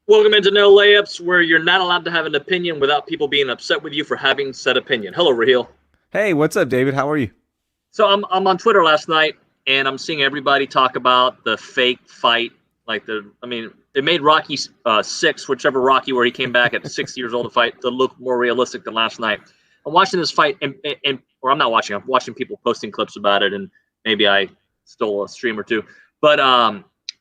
Welcome into No Layups, where you're not allowed to have an opinion without people being upset with you for having said opinion. Hello, Raheel. Hey, what's up, David? How are you? So I'm on Twitter last night, and I'm seeing everybody talk about the fake fight. It made Rocky six, whichever Rocky, where he came back at 6 years old to fight, to look more realistic than last night. I'm watching this fight, or I'm not watching. I'm watching people posting clips about it, and maybe I stole a stream or two. But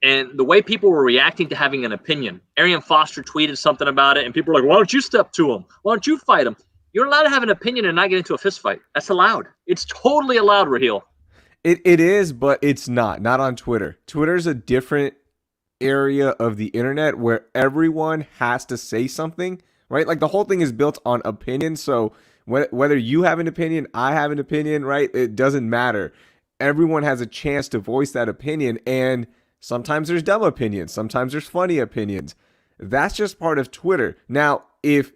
and the way people were reacting to having an opinion. Arian Foster tweeted something about it, and people were like, why don't you step to him? Why don't you fight him? You're allowed to have an opinion and not get into a fist fight. That's allowed. It's totally allowed, Raheel. It is, but it's not on Twitter. Twitter's a different area of the internet where everyone has to say something, right? Like the whole thing is built on opinion. So whether you have an opinion, I have an opinion, right? It doesn't matter. Everyone has a chance to voice that opinion, and sometimes there's dumb opinions. Sometimes there's funny opinions. That's just part of Twitter. Now, if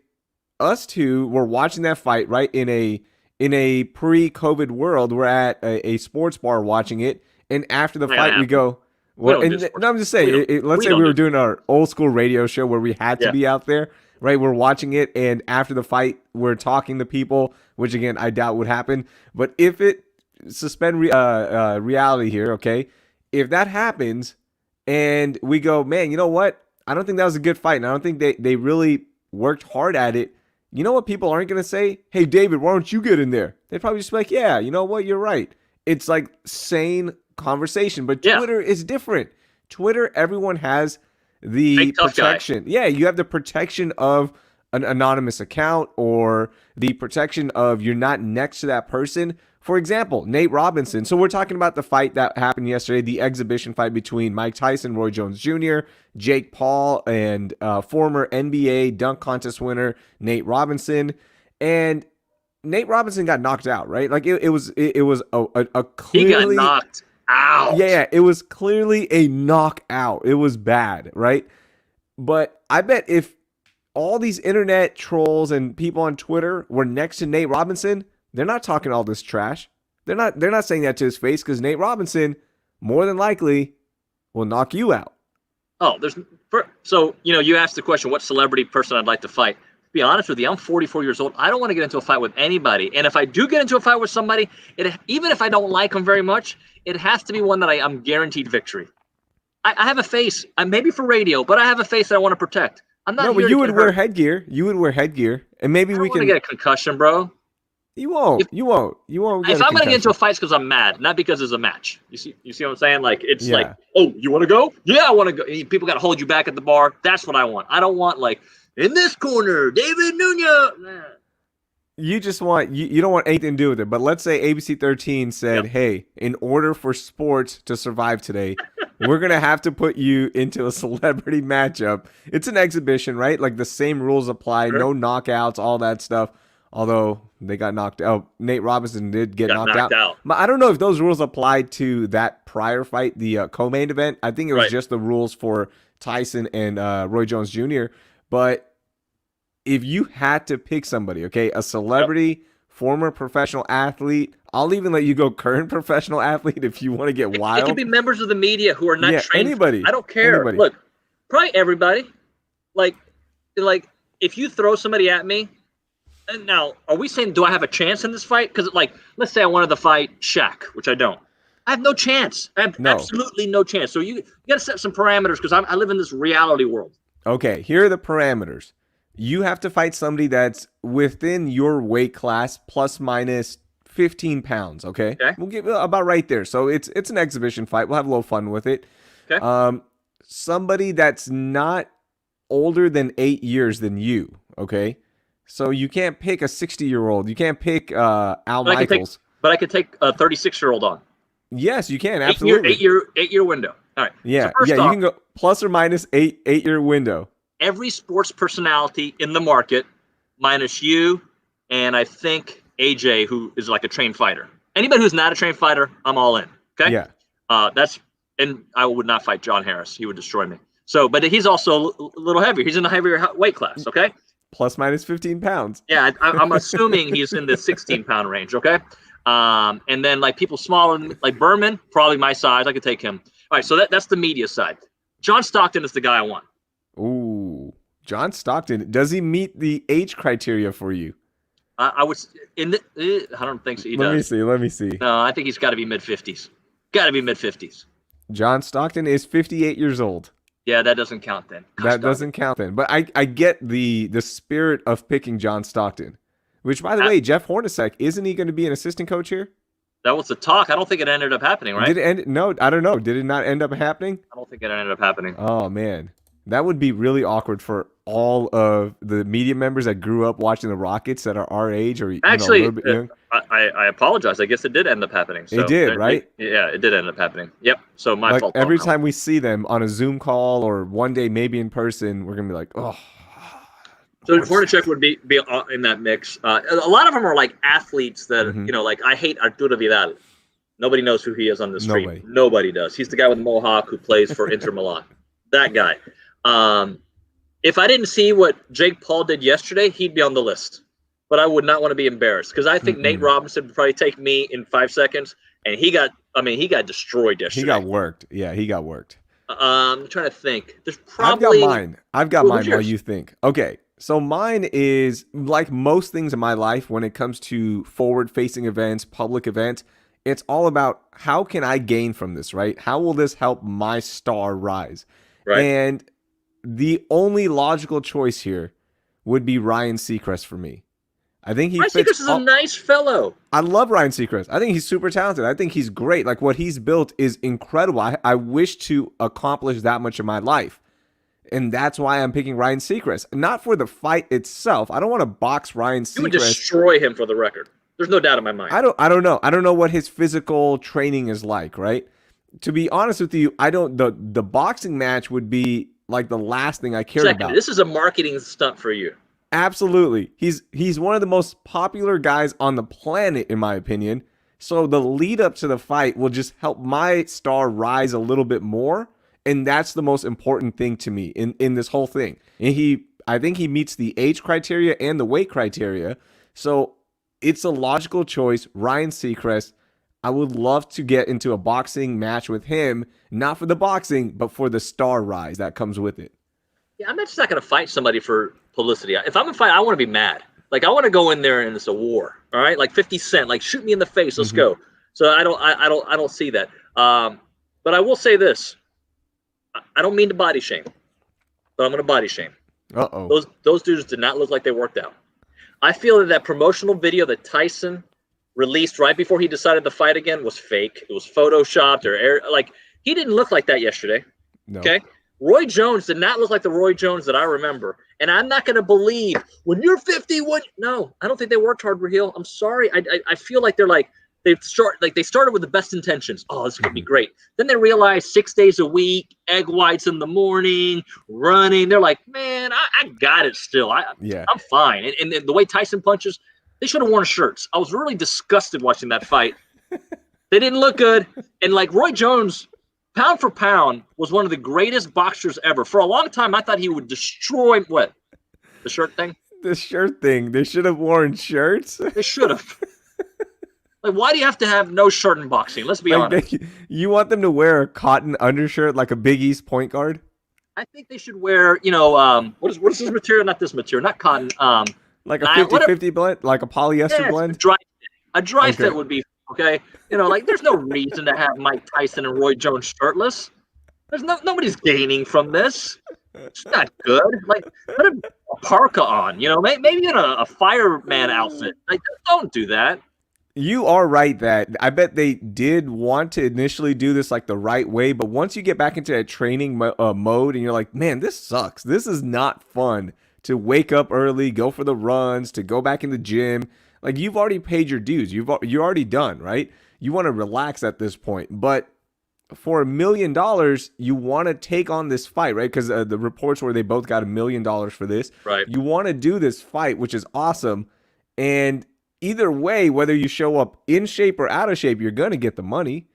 us two were watching that fight, right, in a pre-COVID world, we're at a sports bar watching it, and after the fight, we go, well, and no, I'm just saying, let's say we were doing our old school radio show where we had to be out there, right? We're watching it, and after the fight, we're talking to people, which again, I doubt would happen. But if it suspend reality here, okay, if that happens, and we go, man, you know what? I don't think that was a good fight, and I don't think they really worked hard at it. You know what people aren't going to say? Hey, David, why don't you get in there? They'd probably just be like, yeah, you know what? You're right. It's like sane conversation, but Twitter is different. Twitter, everyone has the protection. Yeah, you have the protection of an anonymous account or the protection of you're not next to that person. For example, Nate Robinson. So we're talking about the fight that happened yesterday, the exhibition fight between Mike Tyson, Roy Jones Jr., Jake Paul, and former NBA dunk contest winner Nate Robinson. And Nate Robinson got knocked out, right? Like it was a clearly, he got knocked out. Yeah, it was clearly a knockout. It was bad, right? But I bet if all these internet trolls and people on Twitter were next to Nate Robinson, they're not talking all this trash. They're not saying that to his face, because Nate Robinson more than likely will knock you out. Oh, you asked the question, what celebrity person I'd like to fight? To be honest with you, I'm 44 years old. I don't want to get into a fight with anybody. And if I do get into a fight with somebody, even if I don't like them very much, it has to be one that I'm guaranteed victory. I have a face, maybe for radio, but I have a face that I want to protect. I'm not. No, but you would wear headgear. You would wear headgear, and maybe we can get a concussion, bro. You won't. You won't. If I'm going to get into a fight, it's because I'm mad, not because it's a match. You see what I'm saying? Like, it's like, oh, you want to go? Yeah, I want to go. People got to hold you back at the bar. That's what I want. I don't want, like, in this corner, David Nuño. Nah. You just want, you don't want anything to do with it. But let's say ABC 13 said, hey, in order for sports to survive today, we're going to have to put you into a celebrity matchup. It's an exhibition, right? Like the same rules apply, no knockouts, all that stuff. Although they got knocked out. Nate Robinson did get knocked out. But I don't know if those rules applied to that prior fight, the co-main event. I think it was just the rules for Tyson and Roy Jones Jr. But if you had to pick somebody, okay, a celebrity, former professional athlete, I'll even let you go current professional athlete if you want to get wild. It could be members of the media who are not trained. Anybody. I don't care. Anybody. Look, probably everybody. Like if you throw somebody at me, now, are we saying, do I have a chance in this fight? Because, like, let's say I wanted to fight Shaq, which I don't. I have no chance. I have absolutely no chance. So you got to set some parameters, because I live in this reality world. Okay, here are the parameters. You have to fight somebody that's within your weight class, plus minus 15 pounds, okay? We'll get about right there. So it's an exhibition fight. We'll have a little fun with it. Okay. Somebody that's not older than 8 years than you, okay? So you can't pick a 60-year-old. You can't pick Al Michaels. But I could take a 36-year-old on. Yes, you can. Absolutely. 8-year window. All right. Yeah. So you can go plus or minus 8-year window. Every sports personality in the market, minus you, and I think AJ, who is like a trained fighter. Anybody who's not a trained fighter, I'm all in. Okay. Yeah. And I would not fight John Harris. He would destroy me. So, but he's also a little heavier. He's in the heavier weight class. Okay. Plus minus 15 pounds. Yeah, I'm assuming he's in the 16-pound range, okay? And then, like, people smaller, like Berman, probably my size. I could take him. All right, so that's the media side. John Stockton is the guy I want. Ooh. John Stockton, does he meet the age criteria for you? I was in the. I don't think so. He Let me does. see. Let me see. No, I think he's got to be mid-50s. Got to be mid-50s. John Stockton is 58 years old. Yeah, that doesn't count then. Gosh, That doesn't count then. But I get the spirit of picking John Stockton. Which, by the way, Jeff Hornacek, isn't he going to be an assistant coach here? That was the talk. I don't think it ended up happening, right? Did it end? No, I don't know. Did it not end up happening? I don't think it ended up happening. Oh, man. That would be really awkward for all of the media members that grew up watching the Rockets that are our age or actually, a little bit young. I apologize. I guess it did end up happening. So it did, right? Yeah, it did end up happening. Yep. So my fault. Every time we see them on a Zoom call or one day maybe in person, we're going to be like, oh. So Hornacek would be in that mix. A lot of them are like athletes that, like I hate Arturo Vidal. Nobody knows who he is on the street. Nobody does. He's the guy with the mohawk who plays for Inter Milan. That guy. If I didn't see what Jake Paul did yesterday, he'd be on the list. But I would not want to be embarrassed because I think Nate Robinson would probably take me in 5 seconds, and he got destroyed yesterday. He got worked. Yeah, he got worked. I'm trying to think. There's probably I've got mine while you think. Okay. So mine is like most things in my life when it comes to forward-facing events, public events, it's all about how can I gain from this, right? How will this help my star rise? Right. And the only logical choice here would be Ryan Seacrest for me. I think Ryan Seacrest is a nice fellow. I love Ryan Seacrest. I think he's super talented. I think he's great. Like what he's built is incredible. I wish to accomplish that much in my life. And that's why I'm picking Ryan Seacrest. Not for the fight itself. I don't want to box Ryan Seacrest. You would destroy him for the record. There's no doubt in my mind. I don't know. I don't know what his physical training is like, right? To be honest with you, the boxing match would be like the last thing I cared about. This is a marketing stunt for you. Absolutely. He's one of the most popular guys on the planet, in my opinion. So the lead up to the fight will just help my star rise a little bit more. And that's the most important thing to me in this whole thing. And I think he meets the age criteria and the weight criteria. So it's a logical choice. Ryan Seacrest. I would love to get into a boxing match with him, not for the boxing, but for the star rise that comes with it. Yeah, I'm just not going to fight somebody for publicity. If I'm going to fight, I want to be mad. Like I want to go in there and it's a war. All right, like 50 Cent, like shoot me in the face. Let's go. So I don't see that. But I will say this. I don't mean to body shame, but I'm going to body shame. Uh-oh. Those dudes did not look like they worked out. I feel that promotional video that Tyson released right before he decided to fight again was fake. It was photoshopped he didn't look like that yesterday. No. Okay. Roy Jones did not look like the Roy Jones that I remember. And I'm not going to believe when you're 50, no, I don't think they worked hard, Raheel. I'm sorry. I feel like they started with the best intentions. Oh, this is going to be great. Then they realized 6 days a week, egg whites in the morning, running. They're like, man, I got it still. I'm fine. And the way Tyson punches, they should have worn shirts. I was really disgusted watching that fight. They didn't look good. And like Roy Jones, pound for pound, was one of the greatest boxers ever. For a long time, I thought he would destroy what? The shirt thing? The shirt thing. They should have worn shirts. They should have. Like, why do you have to have no shirt in boxing? Let's be honest. You want them to wear a cotton undershirt like a Big East point guard? I think they should wear, what is this material? Not this material, not cotton. Like a 50-50 blend, like a polyester blend? A dry fit would be, okay? There's no reason to have Mike Tyson and Roy Jones shirtless. Nobody's gaining from this. It's not good. Like, put a parka on, maybe in a fireman outfit. Like, don't do that. You are right that I bet they did want to initially do this like the right way, but once you get back into that training mode and you're like, man, this sucks. This is not fun to wake up early, go for the runs, to go back in the gym. Like you've already paid your dues. You're already done, right? You want to relax at this point, but for $1 million, you want to take on this fight, right? Because the reports where they both got $1 million for this. Right. You want to do this fight, which is awesome. And either way, whether you show up in shape or out of shape, you're going to get the money.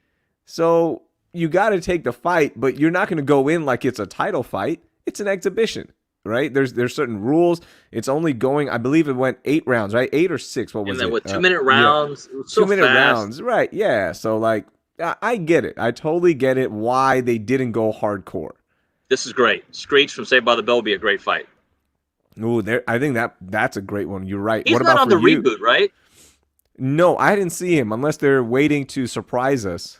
So you got to take the fight, but you're not going to go in like it's a title fight. It's an exhibition, right? There's certain rules. It's only going, I believe it went 8 rounds, right? 8 or 6. What was it? With 2-minute rounds. Yeah. It was so 2-minute fast. rounds, right? Yeah. So like, I get it. I totally get it why they didn't go hardcore. This is great. Screech from Saved by the Bell would be a great fight. Ooh, there. I think that's a great one. You're right. He's What not about on for the you? reboot, right? No, I didn't see him unless they're waiting to surprise us.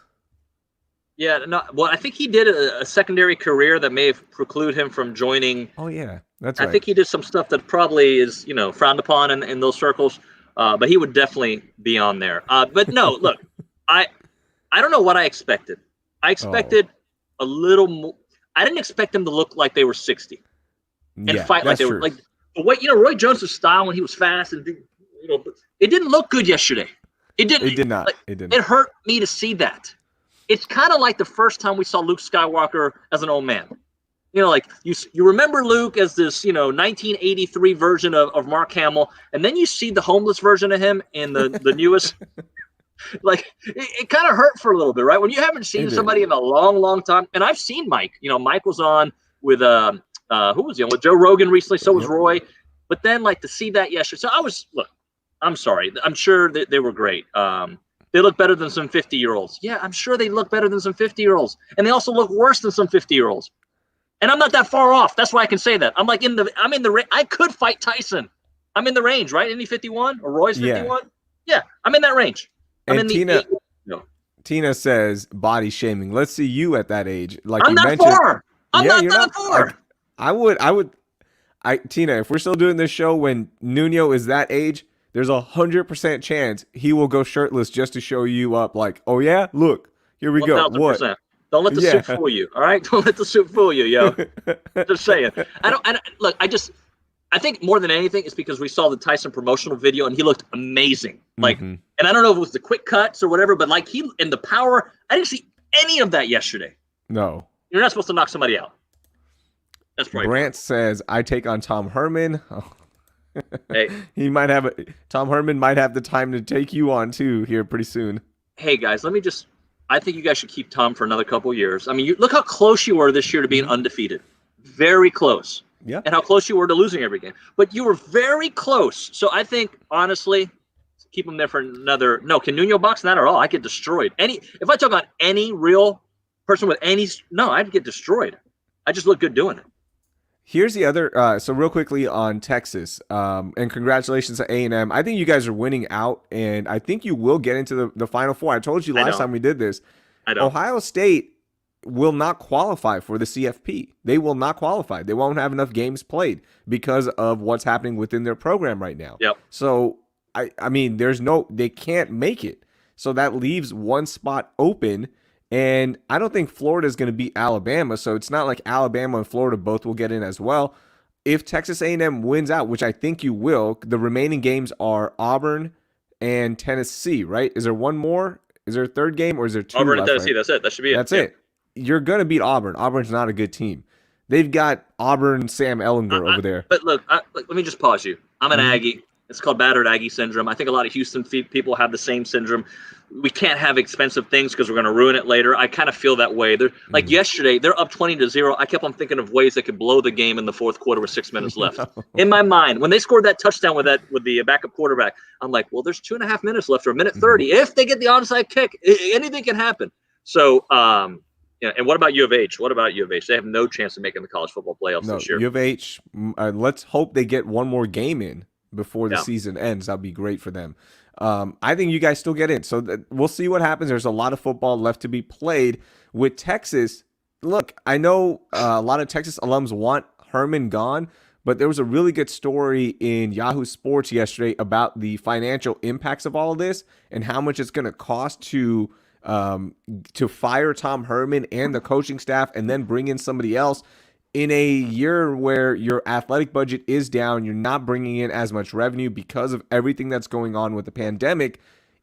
Yeah, no. Well, I think he did a secondary career that may have precluded him from joining. Oh yeah, that's I right. think he did some stuff that probably is, frowned upon in those circles. But he would definitely be on there. But no, look, I I don't know what I expected. I Oh, expected a little more. I didn't expect them to look like they were 60 and yeah, fight like that's they were true. like the way Roy Jones' style when he was fast and it didn't look good yesterday. It didn't. It did not. Like, It didn't. it hurt me to see that. It's kind of like the first time we saw Luke Skywalker as an old man. Like you remember Luke as this 1983 version of Mark Hamill, and then you see the homeless version of him in the newest. Like it kind of hurt for a little bit, right? When you haven't It seen did. somebody in a long, long time, and I've seen Mike. Mike was on with who was he on with Joe Rogan recently. So was Yep. Roy. But then to see that yesterday. So look. I'm sorry. I'm sure that they were great. They look better than some 50-year-olds. Yeah, I'm sure they look better than some 50-year-olds, and they also look worse than some 50-year-olds. And I'm not that far off. That's why I can say that. I'm in the I could fight Tyson. I'm in the range, right? Isn't he 51 or Roy's Yeah. 51? Yeah, I'm in that range. I'm And in the Tina, eight. No. Tina says body shaming. Let's see you at that age. Like I'm you not mentioned. far. I'm Yeah, not you're that not. far. Like, Tina, if we're still doing this show when Nuño is that age, there's 100% chance he will go shirtless just to show you up. Like, oh yeah, look, here we go. What? 1,000%. Don't let the Yeah. suit fool you. All right, don't let the suit fool you, yo. Just saying. I don't look. I think more than anything, it's because we saw the Tyson promotional video and he looked amazing. And I don't know if it was the quick cuts or whatever, but he and the power. I didn't see any of that yesterday. No. You're not supposed to knock somebody out. That's right. Brant says I take on Tom Herman. Oh. Hey, Tom Herman might have the time to take you on too here pretty soon. hey guys, I think you guys should keep Tom for another couple of years. I mean, look how close you were this year to being undefeated. Very close. Yeah. And how close you were to losing every game. But you were very close. So I think, honestly, keep him there for another. No, can Nuño box? Not at all. I get destroyed. If I took on any real person with I'd get destroyed. I just look good doing it. Here's the other. So real quickly on Texas, and congratulations to A&M. I think you guys are winning out, and I think you will get into the Final Four. I told you last time we did this. I know. Ohio State will not qualify for the CFP. They will not qualify. They won't have enough games played because of what's happening within their program right now. Yep. So I mean, they can't make it. So that leaves one spot open. And I don't think Florida is going to beat Alabama, so it's not like Alabama and Florida both will get in as well. If Texas A&M wins out, which I think you will, the remaining games are Auburn and Tennessee, right? Is there one more? Is there a third game, or is there two Auburn left, and Tennessee, right? that's it. That should be it. That's it. You're going to beat Auburn. Auburn's not a good team. They've got Auburn Sam Ellinger over there. But look, let me just pause you. I'm an Aggie. It's called battered Aggie syndrome. I think a lot of Houston people have the same syndrome. We can't have expensive things because we're going to ruin it later. I kind of feel that way. They're yesterday, they're up 20-0. I kept on thinking of ways they could blow the game in the fourth quarter with 6 minutes left. In my mind, when they scored that touchdown with the backup quarterback, I'm like, well, there's 2.5 minutes left or a minute 30. If they get the onside kick, anything can happen. So, yeah. And what about U of H? They have no chance of making the college football playoffs this year. U of H, let's hope they get one more game in before the season ends. That'd be great for them. I think you guys still get in. So we'll see what happens. There's a lot of football left to be played with Texas. Look, I know a lot of Texas alums want Herman gone, but there was a really good story in Yahoo Sports yesterday about the financial impacts of all of this and how much it's going to cost to fire Tom Herman and the coaching staff and then bring in somebody else. In a year where your athletic budget is down, you're not bringing in as much revenue because of everything that's going on with the pandemic.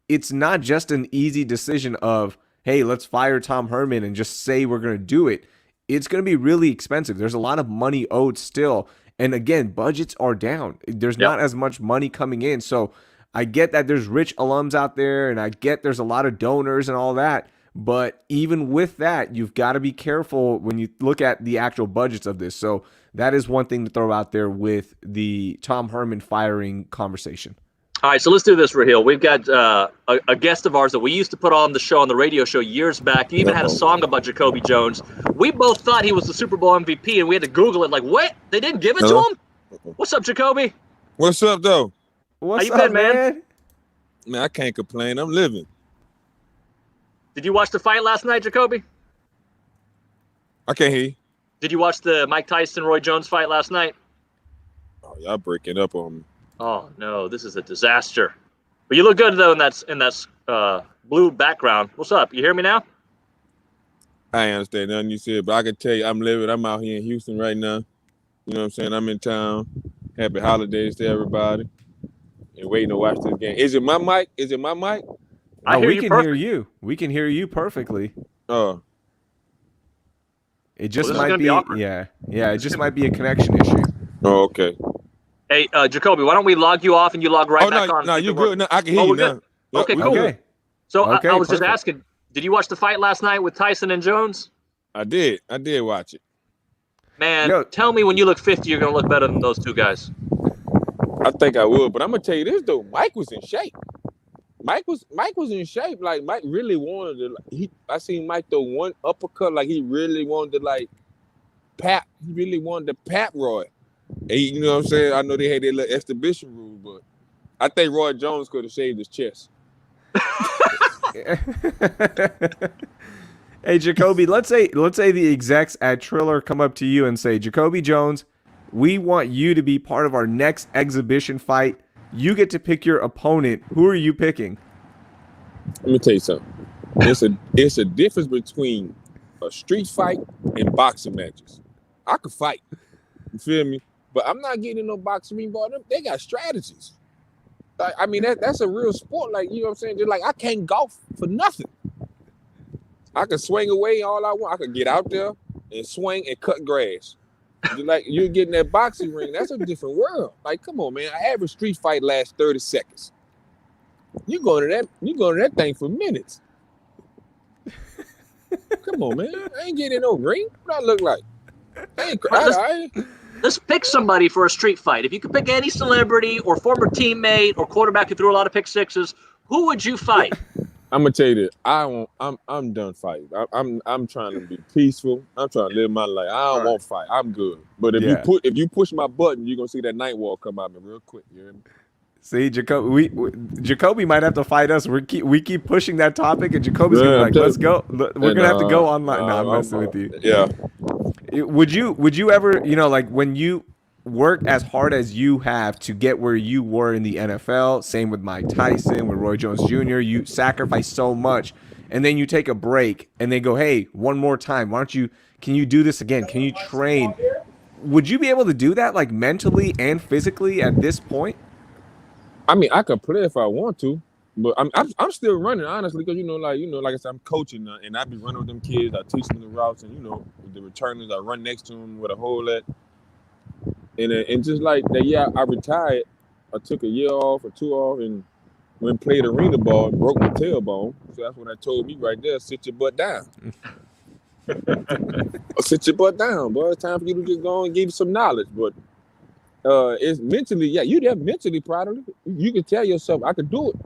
It's not just an easy decision of, hey, let's fire Tom Herman and just say we're going to do it. It's going to be really expensive. There's a lot of money owed still. And again, budgets are down. There's not as much money coming in. So I get that there's rich alums out there, and I get there's a lot of donors and all that. But even with that, you've got to be careful when you look at the actual budgets of this. So that is one thing to throw out there with the Tom Herman firing conversation. All right, so let's do this, Raheel. We've got a guest of ours that we used to put on the radio show years back. You even had a song about Jacoby Jones. We both thought he was the Super Bowl MVP, and we had to Google it. Like, what? They didn't give it to him? What's up, Jacoby? What's up, though? What's How you up, been, man? Man, I can't complain. I'm living. Did you watch the fight last night, Jacoby? I can't hear you. Did you watch the Mike Tyson Roy Jones fight last night? Oh, y'all breaking up on me. Oh no, this is a disaster. But you look good though in that blue background. What's up? You hear me now? I ain't understand nothing you said, but I can tell you I'm living. I'm out here in Houston right now. You know what I'm saying? I'm in town. Happy holidays to everybody. And waiting to watch this game. Is it my mic? I hear we you can perfect. hear you. We can hear you perfectly. It just this is might gonna be be awkward. yeah. It just might be a connection issue. Oh, okay. Hey, Jacoby, why don't we log you off and you log right back on? No, you good. No, I can hear Oh, you we're now. good. Yep, Okay, we cool. good. Okay. So Okay, I was just perfect. asking, did you watch the fight last night with Tyson and Jones? I did watch it. Man, Yo. tell me when you look 50, you're gonna look better than those two guys. I think I would, but I'm gonna tell you this though. Mike was in shape. Mike was in shape. Like Mike really wanted to. I seen Mike throw one uppercut. Like he really wanted to like pat. He really wanted to pat Roy. And you know what I'm saying? I know they had their little exhibition rule, but I think Roy Jones could have shaved his chest. Hey Jacoby, let's say the execs at Triller come up to you and say, Jacoby Jones, we want you to be part of our next exhibition fight. You get to pick your opponent. Who are you picking? Let me tell you something. It's a difference between a street fight and boxing matches. I could fight. You feel me? But I'm not getting in no boxing ring, boy. They got strategies. Like, I mean, that's a real sport. Like, you know what I'm saying? Just like I can't golf for nothing. I can swing away all I want. I can get out there and swing and cut grass. Just like you get in that boxing ring, that's a different world. Like, come on, man. An average street fight lasts 30 seconds. You go to that thing for minutes. Come on, man. I ain't getting no ring. What I look like? Let's pick somebody for a street fight. If you could pick any celebrity or former teammate or quarterback who threw a lot of pick sixes, who would you fight? I'm gonna tell you this. I'm done fighting. I'm trying to be peaceful. I'm trying to live my life. I don't want to fight. I'm good. But if you push my button, you're gonna see that night wall come out me real quick. You hear me? See, Jacoby might have to fight us. We keep pushing that topic, and Jacoby's gonna be like, "Let's go." We're gonna have to go online. No, I'm messing with you. Yeah. Would you ever, like when you work as hard as you have to get where you were in the NFL, same with Mike Tyson, with Roy Jones Jr., you sacrifice so much, and then you take a break, and they go, "Hey, one more time. Can you do this again? Can you train?" Would you be able to do that, like mentally and physically at this point? I mean, I could play if I want to, but I'm still running, honestly, because like I said, I'm coaching now, and I be running with them kids. I teach them the routes, and with the returners, I run next to them with a whole lot. And just like that, yeah, I retired. I took a year off or two off, and went and played arena ball, and broke my tailbone. So that's when I told me right there, sit your butt down. Sit your butt down, boy. It's time for you to just go and give you some knowledge, but. It's mentally, you're mentally proud of it. You can tell yourself, I could do it.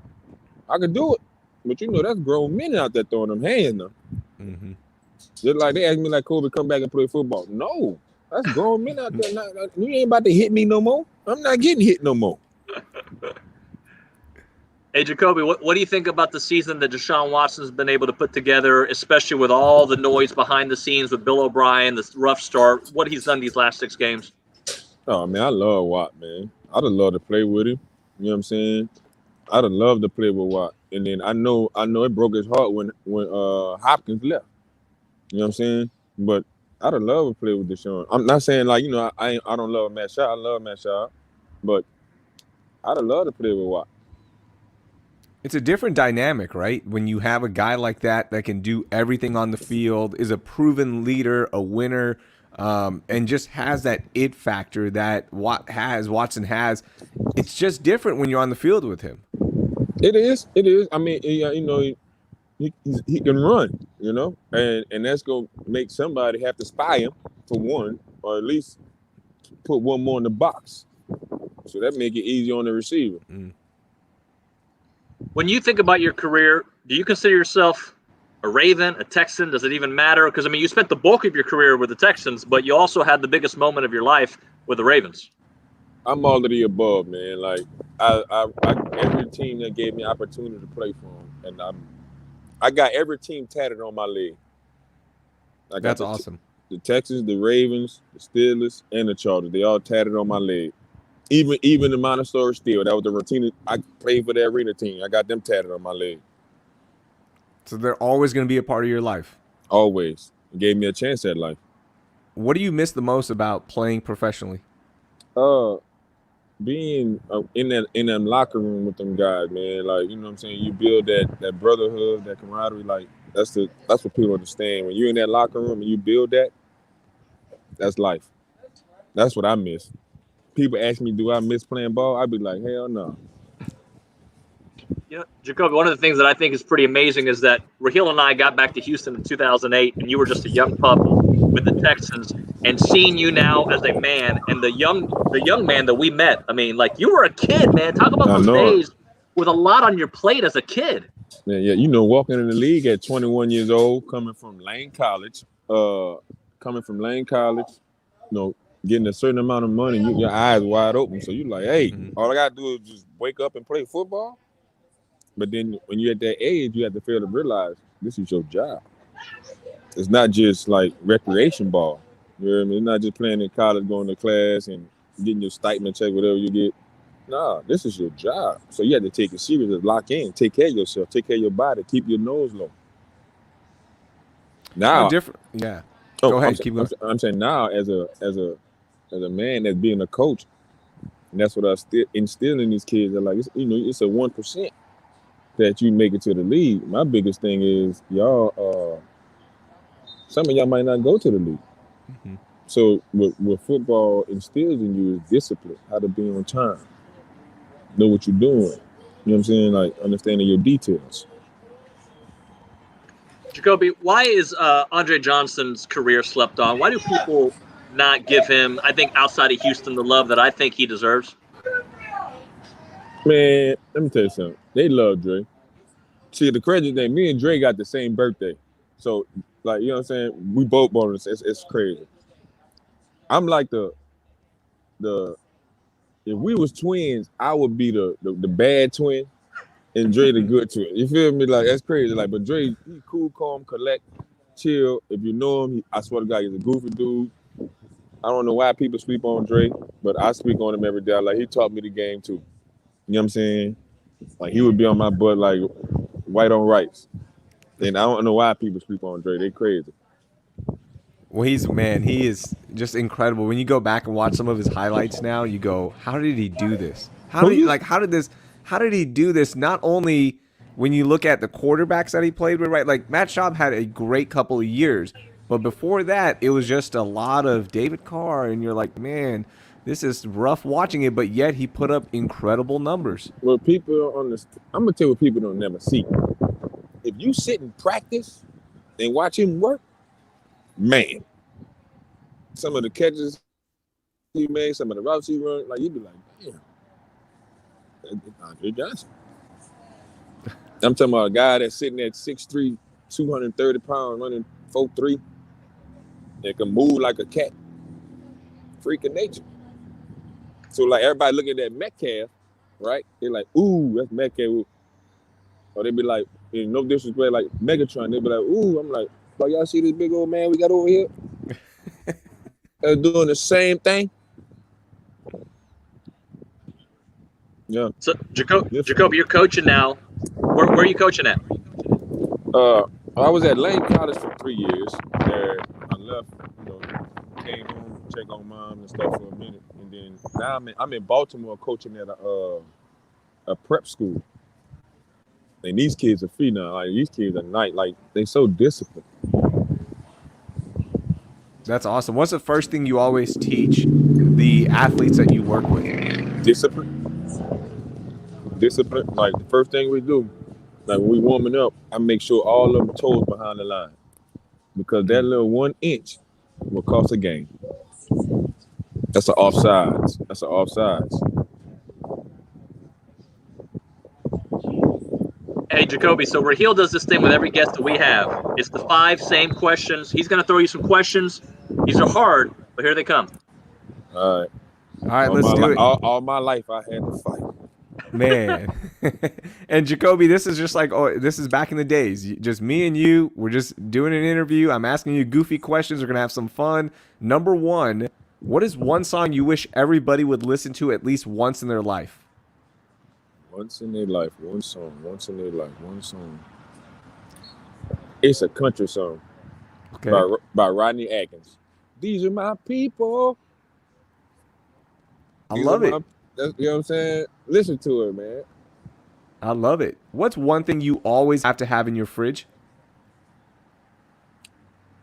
But that's grown men out there throwing them hands now. Mm-hmm. Just like they asked me, like, Kobe, come back and play football. No, that's grown men out there. You ain't about to hit me no more. I'm not getting hit no more. Hey, Jacoby, what do you think about the season that Deshaun Watson's been able to put together, especially with all the noise behind the scenes with Bill O'Brien, this rough start, what he's done these last 6 games? Oh, man, I love Watt, man. I'd have loved to play with him. You know what I'm saying? I'd have loved to play with Watt. And then I know it broke his heart when Hopkins left. You know what I'm saying? But I'd have loved to play with Deshaun. I'm not saying I don't love Matt Schaub. I love Matt Schaub. But I'd have loved to play with Watt. It's a different dynamic, right? When you have a guy like that can do everything on the field, is a proven leader, a winner, and just has that it factor that Watson has. It's just different when you're on the field with him. It is. I mean, he can run, and that's gonna make somebody have to spy him for one, or at least put one more in the box. So that make it easier on the receiver. Mm. When you think about your career, do you consider yourself a Raven, a Texan? Does it even matter? Because, I mean, you spent the bulk of your career with the Texans, but you also had the biggest moment of your life with the Ravens. I'm all of the above, man. Like I every team that gave me opportunity to play for them, and I got every team tatted on my leg. I got That's awesome. The Texans, the Ravens, the Steelers, and the Chargers. They all tatted on my leg. Even the Montessori Steel. That was the routine. I played for the arena team. I got them tatted on my leg. So they're always going to be a part of your life. Always. It gave me a chance at life. What do you miss the most about playing professionally? Being in that locker room with them guys, man. Like, you know what I'm saying? You build that brotherhood, that camaraderie. Like, that's what people understand. When you're in that locker room and you build that, that's life. That's what I miss. People ask me, do I miss playing ball? I'd be like, hell no. Yeah, Jacoby, one of the things that I think is pretty amazing is that Raheel and I got back to Houston in 2008, and you were just a young pup with the Texans, and seeing you now as a man and the young man that we met. I mean, like, you were a kid, man. Talk about those days with a lot on your plate as a kid. Yeah, you know, walking in the league at 21 years old, coming from Lane College, you know, getting a certain amount of money, your eyes wide open. So you're like, hey, all I got to do is just wake up and play football. But then when you're at that age, you have to fail to realize this is your job. It's not just like recreation ball. You know what I mean? It's not just playing in college, going to class and getting your stipend check, whatever you get. Nah, this is your job. So you have to take it serious, lock in, take care of yourself, take care of your body, keep your nose low. Now, different. Yeah. Go ahead, keep going. I'm saying now, as a man that's being a coach, and that's what I still instill in these kids. They're like, it's a 1% that you make it to the league. My biggest thing is y'all. Some of y'all might not go to the league. Mm-hmm. So what football instills in you is discipline, how to be on time, know what you're doing. You know what I'm saying? Like understanding your details. Jacoby, why is Andre Johnson's career slept on? Why do people not give him, I think, outside of Houston, the love that I think he deserves? Man, let me tell you something. They love Dre. See, the crazy thing, me and Dre got the same birthday. So, like, you know what I'm saying? We both born this. It's crazy. I'm like the if we was twins, I would be the bad twin and Dre the good twin. You feel me? Like, that's crazy. Like, but Dre, he cool, calm, collect, chill. If you know him, I swear to God, he's a goofy dude. I don't know why people sleep on Dre, but I speak on him every day. Like, he taught me the game too. You know what I'm saying? Like, he would be on my butt like white on rice. And I don't know why people sleep on Dre. They crazy. Well, he is just incredible. When you go back and watch some of his highlights now, you go, how did he do this? How did he do this? Not only when you look at the quarterbacks that he played with, right? Like Matt Schaub had a great couple of years, but before that, it was just a lot of David Carr, and you're like, man, this is rough watching it, but yet he put up incredible numbers. Well, people on this, I'm gonna tell you what people don't never see. If you sit and practice and watch him work, man, some of the catches he made, some of the routes he run, like you'd be like, damn, that's Andre Johnson. I'm talking about a guy that's sitting at 6'3", 230 pounds, running 4'3", that can move like a cat. Freak of nature. So like everybody looking at that Metcalf, right? They're like, ooh, that's Metcalf. Or they be like, no disrespect, like Megatron, they be like, ooh, I'm like, oh, y'all see this big old man we got over here? They're doing the same thing. Yeah. So, Jacoby, you're coaching now. Where are you coaching at? I was at Lane College for 3 years. There, I left, came home, check on mom and stuff for a minute, and then now I'm in Baltimore coaching at a prep school. And these kids are free now. Like these kids are like they so disciplined. That's awesome. What's the first thing you always teach the athletes that you work with? Discipline. Like the first thing we do, like when we warming up, I make sure all of them toes behind the line, because that little 1 inch will cost a game. That's an offsides. Hey, Jacoby, so Raheel does this thing with every guest that we have. It's the 5 same questions. He's going to throw you some questions. These are hard, but here they come. All right. All right, let's do it. All my life, I had to fight. Man. And Jacoby, this is just like, oh, this is back in the days. Just me and you. We're just doing an interview. I'm asking you goofy questions. We're going to have some fun. Number one, what is one song you wish everybody would listen to at least once in their life? Once in their life, one song. Once in their life, one song. It's a country song. Okay. By Rodney Atkins. These are my people. I love it. You know what I'm saying? Listen to it, man. I love it. What's one thing you always have to have in your fridge?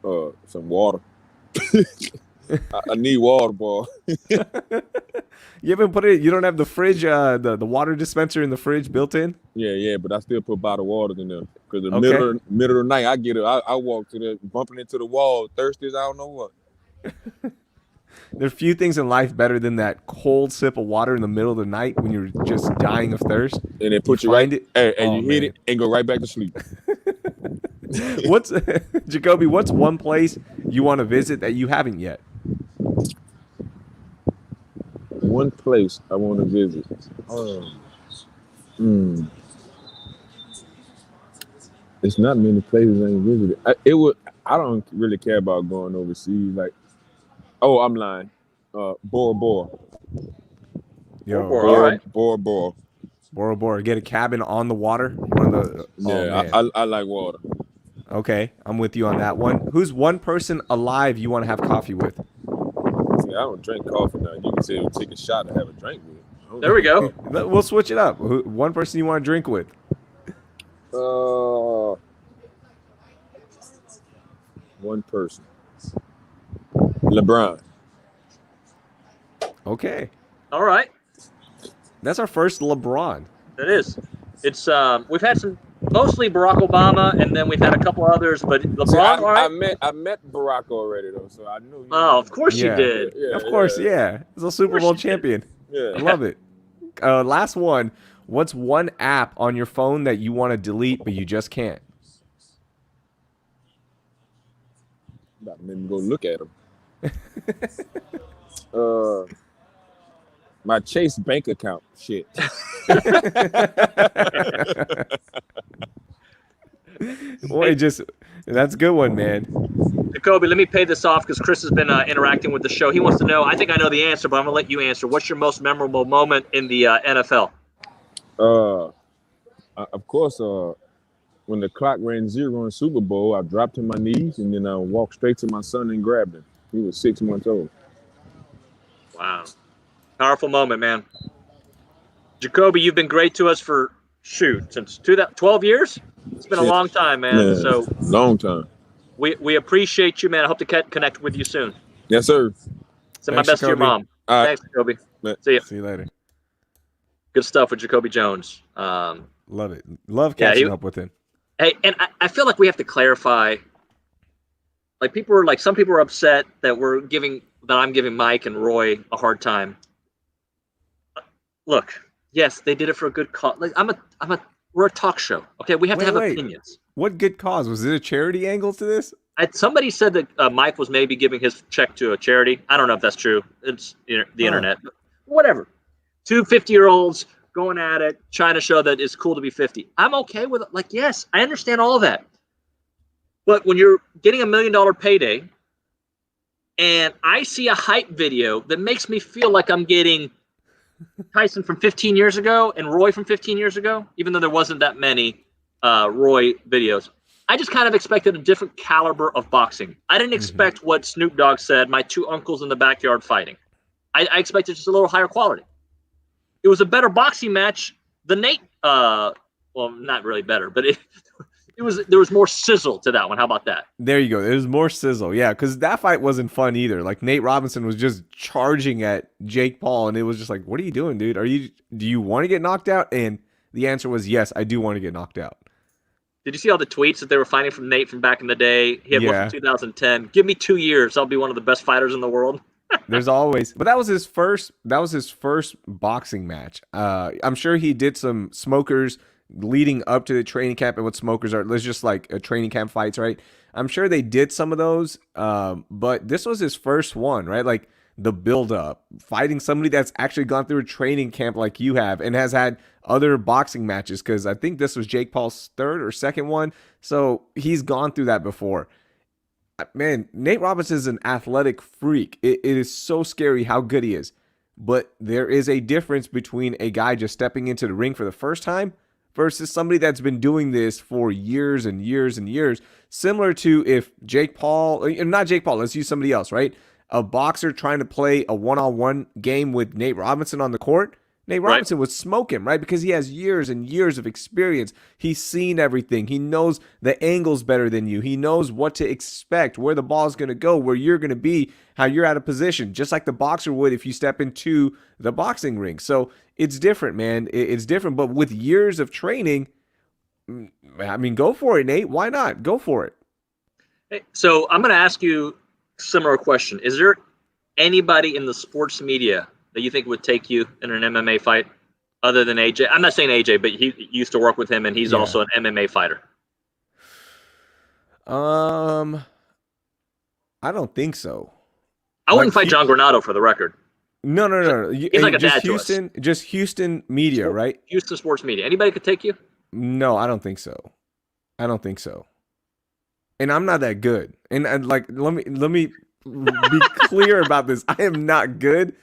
Some water. I need water, boy. You haven't put it. You don't have the fridge, the water dispenser in the fridge built in. Yeah, but I still put bottled water in there because the Okay. middle of the night I get it. I walk to the bumping into the wall, thirsty as I don't know what. There are few things in life better than that cold sip of water in the middle of the night when you're just dying of thirst. And they put you find right, it, and you hit it and go right back to sleep. What's Jacoby? What's one place you want to visit that you haven't yet? One place I want to visit. It's not many places I ain't visited. I don't really care about going overseas. Like, oh, I'm lying. Bora Bora. Yo, All right. Bora Bora. Bora Bora. Get a cabin on the water. One of the. Yeah, man. I like water. Okay, I'm with you on that one. Who's one person alive you want to have coffee with? See, I don't drink coffee now. You can say we'll take a shot and have a drink with. There we go. We'll switch it up. One person you want to drink with? One person. LeBron. Okay, All right. that's our first LeBron. It is. It's we've had some mostly Barack Obama, and then we've had a couple others, but LeBron. See, all right. I met Barack already though, so I knew. Oh, of course Yeah. you did. Yeah, Of course, yeah. He's a Super Bowl champion. Yeah. I love it. Last one. What's one app on your phone that you want to delete but you just can't? About to make me go look at him. My Chase bank account. Shit. Boy, that's a good one, man. Jacoby, let me pay this off because Chris has been interacting with the show. He wants to know. I think I know the answer, but I'm gonna let you answer. What's your most memorable moment in the NFL? Of course, when the clock ran 0 in Super Bowl, I dropped to my knees and then I walked straight to my son and grabbed him. He was 6 months old. Wow, powerful moment, man. Jacoby, you've been great to us for since 12 years. It's been a long time, man. So long time. We appreciate you, man. I hope to connect with you soon. Yes, sir. Send my best to your mom. All right. Thanks, Jacoby. Yeah. See ya. See you later. Good stuff with Jacoby Jones. Love it. Love catching up with him. Hey, and I feel like we have to clarify. Like some people are upset that I'm giving Mike and Roy a hard time. Look, yes, they did it for a good cause. Like we're a talk show. Okay, we have to have opinions. What good cause? Was it a charity angle to this? Somebody said that Mike was maybe giving his check to a charity. I don't know if that's true. It's the internet. Whatever. 2 50-year-olds going at it, trying to show that it's cool to be 50. I'm okay with it. Like, yes, I understand all of that. But when you're getting $1 million payday and I see a hype video that makes me feel like I'm getting Tyson from 15 years ago and Roy from 15 years ago, even though there wasn't that many Roy videos, I just kind of expected a different caliber of boxing. I didn't expect what Snoop Dogg said, my 2 uncles in the backyard fighting. I expected just a little higher quality. It was a better boxing match than Nate. Well, not really better, but there was more sizzle to that one. How about that? There you go. There's more sizzle. Yeah, because that fight wasn't fun either. Like Nate Robinson was just charging at Jake Paul, and it was just like, what are you doing, dude? Do you want to get knocked out? And the answer was yes, I do want to get knocked out. Did you see all the tweets that they were finding from Nate from back in the day? He had one from 2010. Give me 2 years, I'll be one of the best fighters in the world. There's always, but that was his first boxing match. I'm sure he did some smokers leading up to the training camp, and what smokers are, there's just like a training camp fights, right? I'm sure they did some of those, but this was his first one, right? Like the build up, fighting somebody that's actually gone through a training camp like you have and has had other boxing matches, because I think this was Jake Paul's third or second one. So he's gone through that before. Man, Nate Robinson is an athletic freak. It is so scary how good he is. But there is a difference between a guy just stepping into the ring for the first time versus somebody that's been doing this for years and years and years. Similar to if Jake Paul, not Jake Paul, let's use somebody else, right? A boxer trying to play a one-on-one game with Nate Robinson on the court. Nate Robinson would smoke him, right? Because he has years and years of experience. He's seen everything. He knows the angles better than you. He knows what to expect, where the ball's going to go, where you're going to be, how you're out of position, just like the boxer would if you step into the boxing ring. So it's different, man. It's different. But with years of training, I mean, go for it, Nate. Why not? Go for it. Hey, so I'm going to ask you a similar question. Is there anybody in the sports media that you think would take you in an MMA fight other than AJ? I'm not saying AJ, but he used to work with him, and he's also an MMA fighter. I don't think so. I wouldn't fight John Granado, for the record. No. He's like a just dad Houston, to us. Just Houston media, right? Houston sports media. Anybody could take you? No, I don't think so. And I'm not that good. And like, let me be clear about this. I am not good.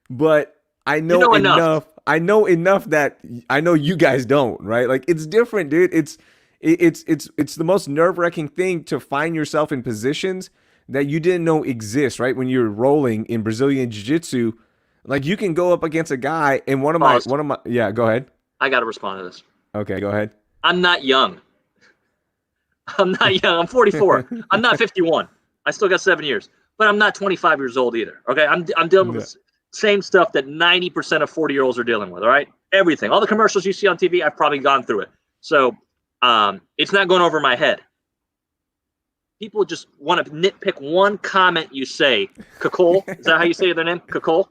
But I know enough. I know enough that I know you guys don't, right? Like, it's different, dude. It's the most nerve-wracking thing to find yourself in positions that you didn't know exist, right? When you're rolling in Brazilian Jiu-Jitsu, like, you can go up against a guy and one of my yeah, go ahead. I got to respond to this. Okay, go ahead. I'm not young. I'm 44. I'm not 51. I still got 7 years, but I'm not 25 years old either. Okay, I'm dealing with this same stuff that 90% of 40-year-olds are dealing with, all right? Everything. All the commercials you see on TV, I've probably gone through it. So it's not going over my head. People just want to nitpick one comment you say. Kakol, is that how you say their name? Kakol?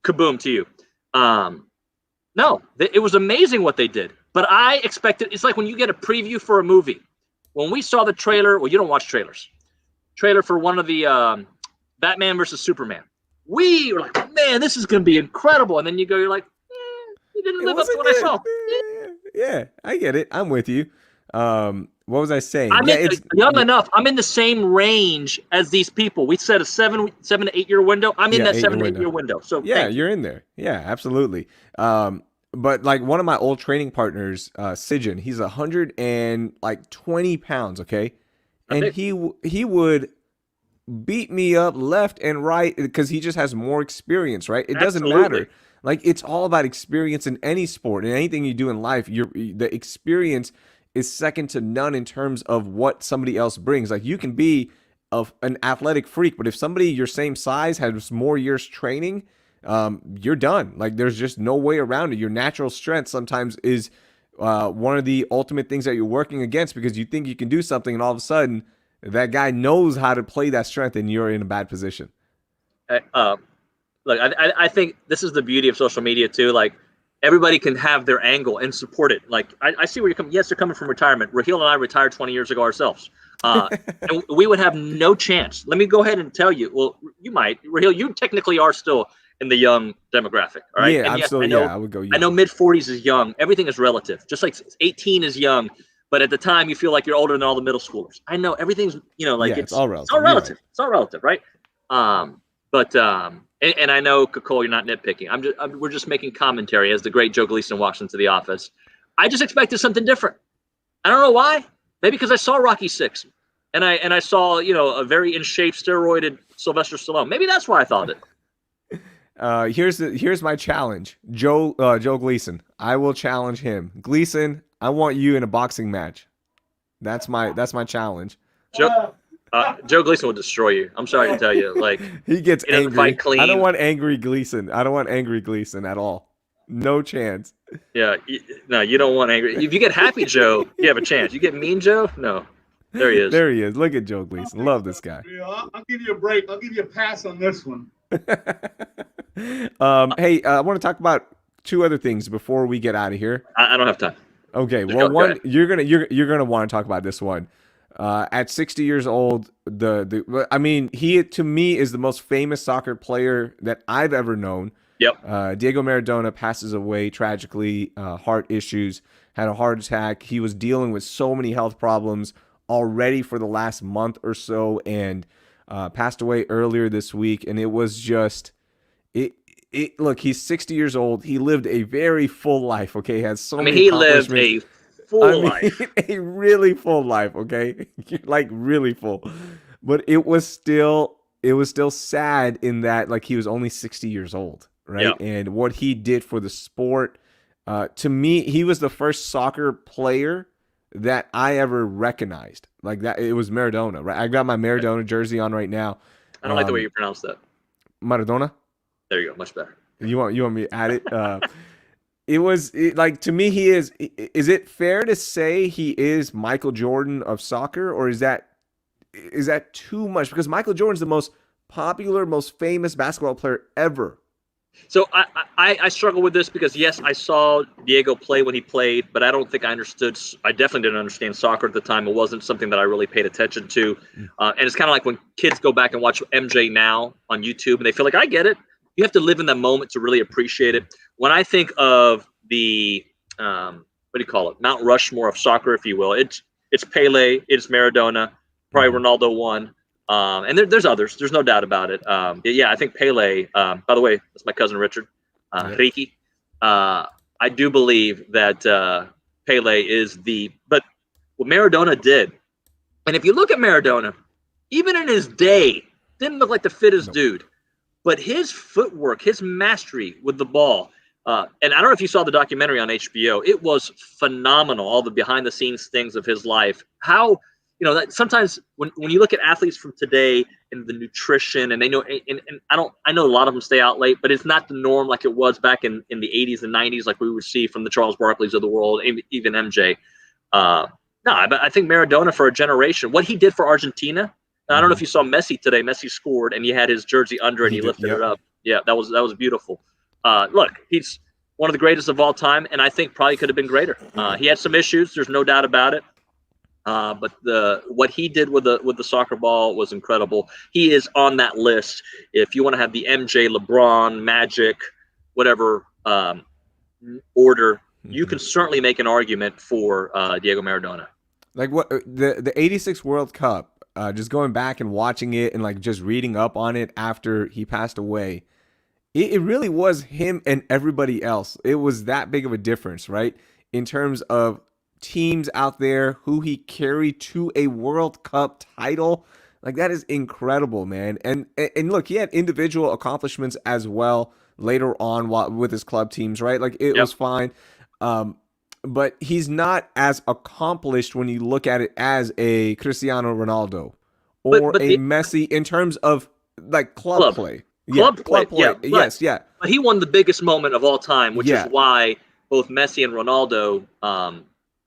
Kaboom to you. No, it was amazing what they did. But I expected, it's like when you get a preview for a movie. When we saw the trailer, well, you don't watch trailers. Trailer for one of the Batman versus Superman. We were like, man, this is going to be incredible. And then you go, you're like, you didn't live up to what I saw. Yeah, I get it. I'm with you. What was I saying? It's young enough. I'm in the same range as these people. We said a 7 to 8 year window. I'm in that 7 to 8 year window. So yeah, you're in there. Yeah, absolutely. But like one of my old training partners, Sijin, he's 120 pounds. Okay. And he would beat me up left and right because he just has more experience, right? It doesn't matter. Like, it's all about experience in any sport and anything you do in life. The experience is second to none in terms of what somebody else brings. Like, you can be an athletic freak, but if somebody your same size has more years training, you're done. Like, there's just no way around it. Your natural strength sometimes is one of the ultimate things that you're working against because you think you can do something and all of a sudden that guy knows how to play that strength and you're in a bad position. Look, I think this is the beauty of social media too. Like, everybody can have their angle and support it. Like, I see where you're coming. Yes, they're coming from retirement. Raheel and I retired 20 years ago ourselves. And we would have no chance. Let me go ahead and tell you. Well, you might. Raheel, you technically are still in the young demographic. All right. Yeah, and yes, I would go young. I know mid-40s is young. Everything is relative. Just like 18 is young. But at the time, you feel like you're older than all the middle schoolers. I know everything's, it's all relative. It's all relative. Right. It's all relative, right? And I know, Kakol, you're not nitpicking. We're just making commentary as the great Joe Gleason walks into the office. I just expected something different. I don't know why. Maybe because I saw Rocky VI, and I saw a very in shape, steroided Sylvester Stallone. Maybe that's why I thought it. Here's my challenge, Joe Gleason. I will challenge him. Gleason, I want you in a boxing match. That's my challenge. Joe Gleason will destroy you. I'm sorry to tell you. Like, he gets angry. Fight clean. I don't want angry Gleason. I don't want angry Gleason at all. No chance. Yeah, no, you don't want angry. If you get happy Joe, you have a chance. You get mean Joe, no. There he is. There he is. Look at Joe Gleason. Love this guy. I'll give you a break. I'll give you a pass on this one. Hey, I want to talk about two other things before we get out of here. I don't have time. Okay, well, you're gonna want to talk about this one. At 60 years old, I mean, he to me is the most famous soccer player that I've ever known. Yep. Diego Maradona passes away tragically, heart issues, had a heart attack. He was dealing with so many health problems already for the last month or so, and passed away earlier this week. And it was just look, he's 60 years old. He lived a very full life. Okay, he has so many he lived accomplishments. a full life. A really full life. Okay, like really full. But it was still sad in that like he was only 60 years old, right? Yeah. And what he did for the sport, to me, he was the first soccer player that I ever recognized. Like that, it was Maradona, right? I got my Maradona jersey on right now. I don't like the way you pronounce that. Maradona. There you go, much better. You want me to add it? Like to me, he is. Is it fair to say he is Michael Jordan of soccer, or is that too much? Because Michael Jordan's the most popular, most famous basketball player ever. So I struggle with this because yes, I saw Diego play when he played, but I don't think I understood. I definitely didn't understand soccer at the time. It wasn't something that I really paid attention to. And it's kind of like when kids go back and watch MJ now on YouTube, and they feel like I get it. You have to live in that moment to really appreciate it. When I think of the what do you call it, Mount Rushmore of soccer, if you will, it's Pele, it's Maradona, probably Ronaldo won. And there's others. There's no doubt about it. Yeah, I think Pele. By the way, that's my cousin Richard, Ricky. I do believe that Pele is but what Maradona did, and if you look at Maradona, even in his day, didn't look like the fittest dude, but his footwork, his mastery with the ball. And I don't know if you saw the documentary on HBO. It was phenomenal. All the behind the scenes things of his life. How. That sometimes when you look at athletes from today and the nutrition, and they know, and I know a lot of them stay out late, but it's not the norm like it was back in the 80s and 90s, like we would see from the Charles Barkleys of the world, even MJ. No, I think Maradona for a generation, what he did for Argentina. I don't know if you saw Messi today. Messi scored, and he had his jersey under, and he lifted it up. Yeah, that was beautiful. Look, he's one of the greatest of all time, and I think probably could have been greater. He had some issues. There's no doubt about it. But what he did with the soccer ball was incredible. He is on that list. If you want to have the MJ, LeBron, Magic, whatever order, you can certainly make an argument for Diego Maradona. Like what the '86 World Cup, just going back and watching it and like just reading up on it after he passed away, it really was him and everybody else. It was that big of a difference, right? In terms of teams out there who he carried to a World Cup title. Like that is incredible, man. And look, he had individual accomplishments as well later on with his club teams, right? Like it was fine. But he's not as accomplished when you look at it as a Cristiano Ronaldo or a Messi in terms of like club play. Club play. Yeah, yes, yeah. But he won the biggest moment of all time, which is why both Messi and Ronaldo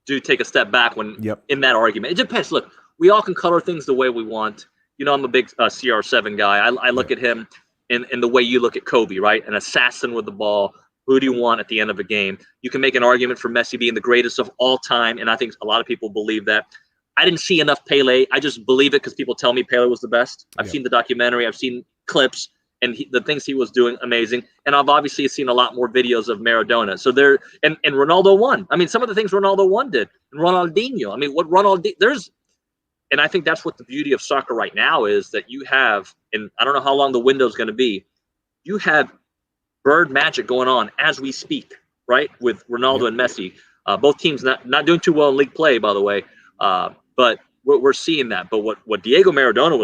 do take a step back when in that argument. It depends. Look, we all can color things the way we want. I'm a big CR7 guy. I look at him in the way you look at Kobe, right? An assassin with the ball. Who do you want at the end of a game? You can make an argument for Messi being the greatest of all time, and I think a lot of people believe that. I didn't see enough Pele. I just believe it because people tell me Pele was the best. I've seen the documentary. I've seen clips. And the things he was doing, amazing. And I've obviously seen a lot more videos of Maradona. So and Ronaldo won. I mean, some of the things Ronaldo won did. And Ronaldinho. I mean, what and I think that's what the beauty of soccer right now is that you have, and I don't know how long the window is going to be, you have bird magic going on as we speak, right? With Ronaldo and Messi. Both teams not doing too well in league play, by the way. But we're seeing that. But what Diego Maradona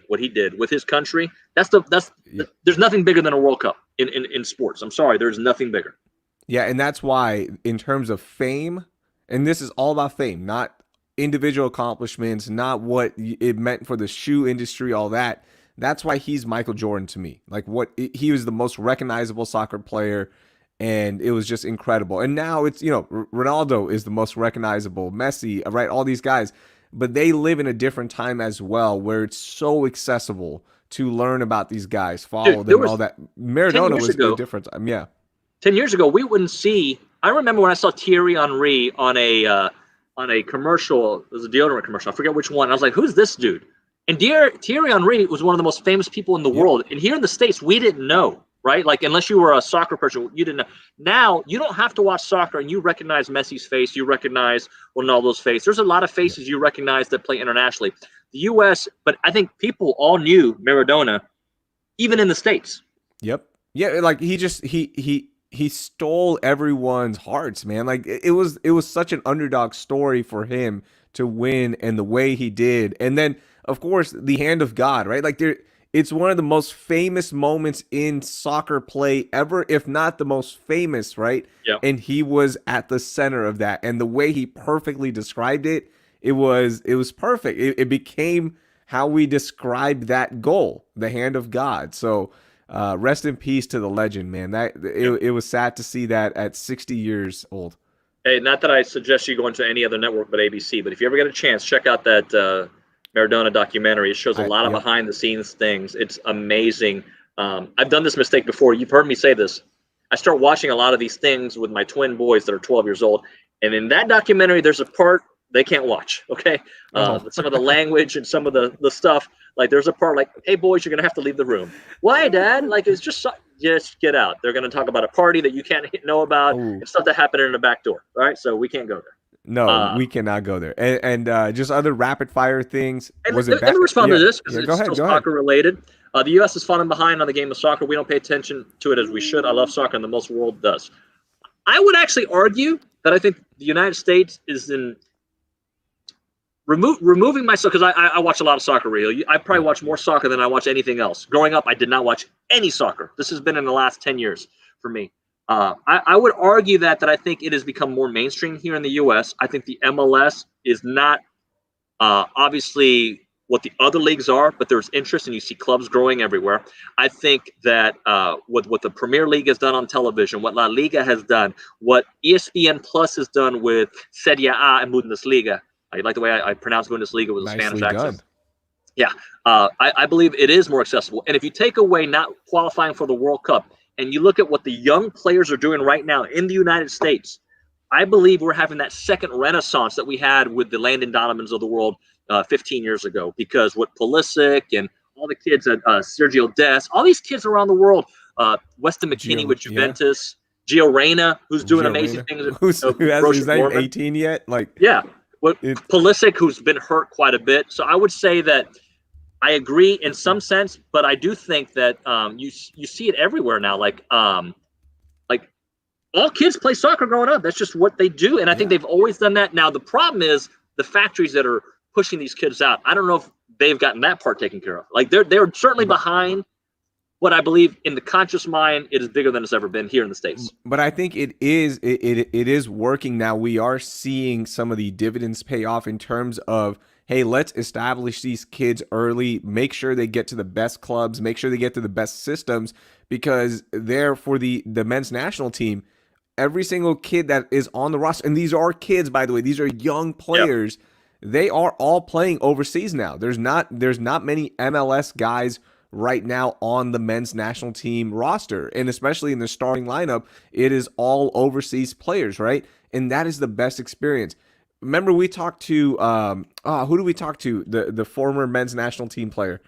what he did with his country, there's nothing bigger than a World Cup in sports. I'm sorry, there's nothing bigger. Yeah, and that's why in terms of fame, and this is all about fame, not individual accomplishments, not what it meant for the shoe industry, all that. That's why he's Michael Jordan to me. Like he was the most recognizable soccer player, and it was just incredible. And now it's, Ronaldo is the most recognizable, Messi, right? All these guys, but they live in a different time as well, where it's so accessible to learn about these guys, follow them, and all that. Maradona was a different time. Yeah. 10 years ago, we wouldn't see. I remember when I saw Thierry Henry on a on a commercial. It was a deodorant commercial. I forget which one. I was like, who's this dude? And Thierry Henry was one of the most famous people in the world. And here in the States, we didn't know, right? Like, unless you were a soccer person, you didn't know. Now, you don't have to watch soccer and you recognize Messi's face. You recognize Ronaldo's face. There's a lot of faces you recognize that play internationally. The U.S., but I think people all knew Maradona, even in the States. Yep. Yeah, like he stole everyone's hearts, man. Like it was such an underdog story for him to win and the way he did. And then of course the hand of God, right? Like it's one of the most famous moments in soccer play ever, if not the most famous, right? Yeah. And he was at the center of that. And the way he perfectly described it, it was perfect. It became how we described that goal, the hand of God. So rest in peace to the legend, man. It was sad to see that at 60 years old. Hey, not that I suggest you go into any other network but ABC, but if you ever get a chance, check out that Maradona documentary. It shows a lot of behind the scenes things. It's amazing. I've done this mistake before. You've heard me say this. I start watching a lot of these things with my twin boys that are 12 years old. And in that documentary, there's a part they can't watch. Okay. Some of the language and some of the stuff, like there's a part like, hey boys, you're going to have to leave the room. Why, Dad? Like, it's just get out. They're going to talk about a party that you can't know about and stuff that happened in the back door. All right. So we can't go there. No, we cannot go there. And just other rapid fire things. Let me respond to this because it's still soccer related. The U.S. is falling behind on the game of soccer. We don't pay attention to it as we should. I love soccer, and the most world does. I would actually argue that I think the United States is in removing myself, because I watch a lot of soccer, Raheel. I probably watch more soccer than I watch anything else. Growing up, I did not watch any soccer. This has been in the last 10 years for me. I would argue that I think it has become more mainstream here in the U.S. I think the MLS is not obviously what the other leagues are, but there's interest, and you see clubs growing everywhere. I think that what the Premier League has done on television, what La Liga has done, what ESPN Plus has done with Serie A and Bundesliga. I like the way I pronounce Bundesliga with a Spanish accent. Yeah, I believe it is more accessible. And if you take away not qualifying for the World Cup, and you look at what the young players are doing right now in the United States, I believe we're having that second renaissance that we had with the Landon Donovans of the world 15 years ago. Because with Pulisic and all the kids at Sergio Dest, all these kids around the world, Weston McKennie with Juventus, Gio Reyna, who's doing amazing things. Who's not even 18 yet? Pulisic, who's been hurt quite a bit. So I would say that I agree in some sense, but I do think that you see it everywhere now. Like all kids play soccer growing up. That's just what they do, and I think they've always done that. Now the problem is the factories that are pushing these kids out. I don't know if they've gotten that part taken care of. Like they're certainly behind. What I believe in the conscious mind, it is bigger than it's ever been here in the States. But I think it is working now. We are seeing some of the dividends pay off in terms of, hey, let's establish these kids early, make sure they get to the best clubs, make sure they get to the best systems, because they're for the men's national team. Every single kid that is on the roster, and these are kids, by the way, these are young players. Yep. They are all playing overseas now. There's not many MLS guys right now on the men's national team roster, and especially in the starting lineup, it is all overseas players, right? And that is the best experience. Remember, we talked to who do we talk to? The former men's national team player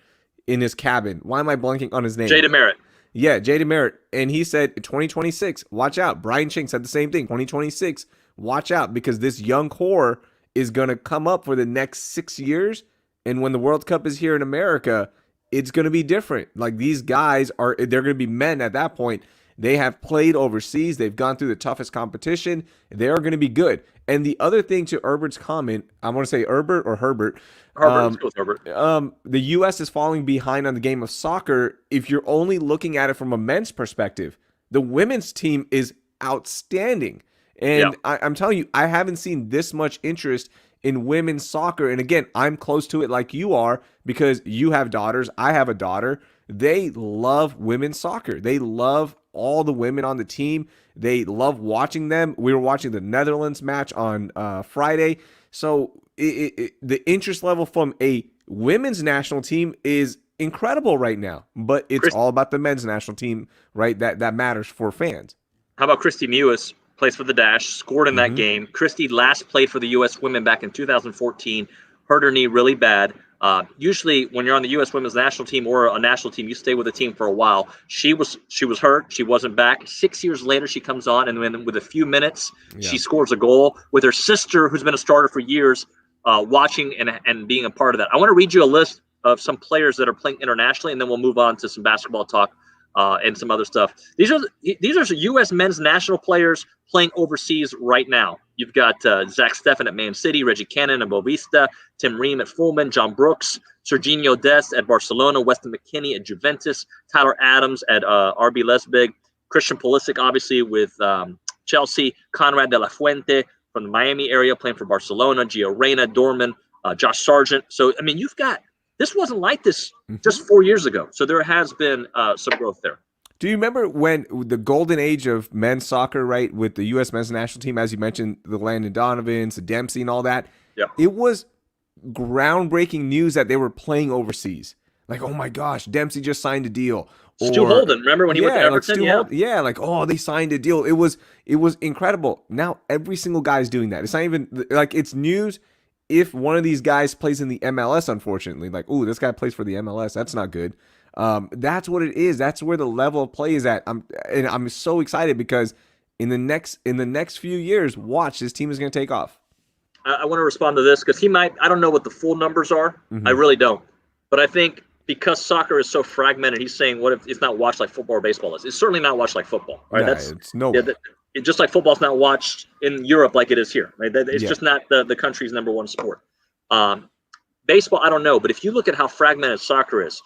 in his cabin. Why am I blanking on his name? Jay DeMerit. Yeah, Jay DeMerit. And he said 2026, watch out. Brian Ching said the same thing. 2026, watch out, because this young core is going to come up for the next 6 years. And when the World Cup is here in America, it's going to be different. Like, these guys they're going to be men at that point. They have played overseas. They've gone through the toughest competition. They are going to be good. And the other thing to Herbert's comment, I want to say Herbert or Herbert. Let's go with Herbert. The U.S. is falling behind on the game of soccer. If you're only looking at it from a men's perspective, the women's team is outstanding. And I'm telling you, I haven't seen this much interest in women's soccer. And again, I'm close to it like you are, because you have daughters. I have a daughter. They love women's soccer. They love all the women on the team. They love watching them. We were watching the Netherlands match on Friday. So the interest level from a women's national team is incredible right now. But it's all about the men's national team, right? That matters for fans. How about Christy Mewis? plays for the Dash, scored in that game. Christy last played for the U.S. women back in 2014, hurt her knee really bad. Usually when you're on the U.S. women's national team or a national team, you stay with the team for a while. She was hurt. She wasn't back. 6 years later, she comes on, and then with a few minutes, she scores a goal with her sister, who's been a starter for years, watching and being a part of that. I want to read you a list of some players that are playing internationally, and then we'll move on to some basketball talk and some other stuff. These are U.S. men's national players playing overseas right now. You've got Zach Steffen at Man City, Reggie Cannon at Bovista, Tim Ream at Fulham, John Brooks, Serginho Dest at Barcelona, Weston McKennie at Juventus, Tyler Adams at RB Leipzig, Christian Pulisic obviously with Chelsea, Conrad de la Fuente from the Miami area playing for Barcelona, Gio Reyna, Dorman, Josh Sargent. So, I mean, you've got – this wasn't like this just 4 years ago. So there has been some growth there. Do you remember when the golden age of men's soccer, right, with the U.S. men's national team, as you mentioned, the Landon Donovans, the Dempsey and all that? Yeah. It was groundbreaking news that they were playing overseas. Like, oh, my gosh, Dempsey just signed a deal. Stu Holden, remember when he went to Everton? Like, oh, they signed a deal. It was incredible. Now every single guy is doing that. It's not even, like, it's news if one of these guys plays in the MLS, unfortunately. Like, oh, this guy plays for the MLS. That's not good. That's what it is. That's where the level of play is at. I'm so excited because in the next few years, watch, this team is going to take off. I want to respond to this because I don't know what the full numbers are. I really don't. But I think because soccer is so fragmented, he's saying, what if it's not watched like football or baseball is? It's certainly not watched like football, right? Just like football's not watched in Europe like it is here, right? It's just not the country's number one sport. Baseball, I don't know. But if you look at how fragmented soccer is,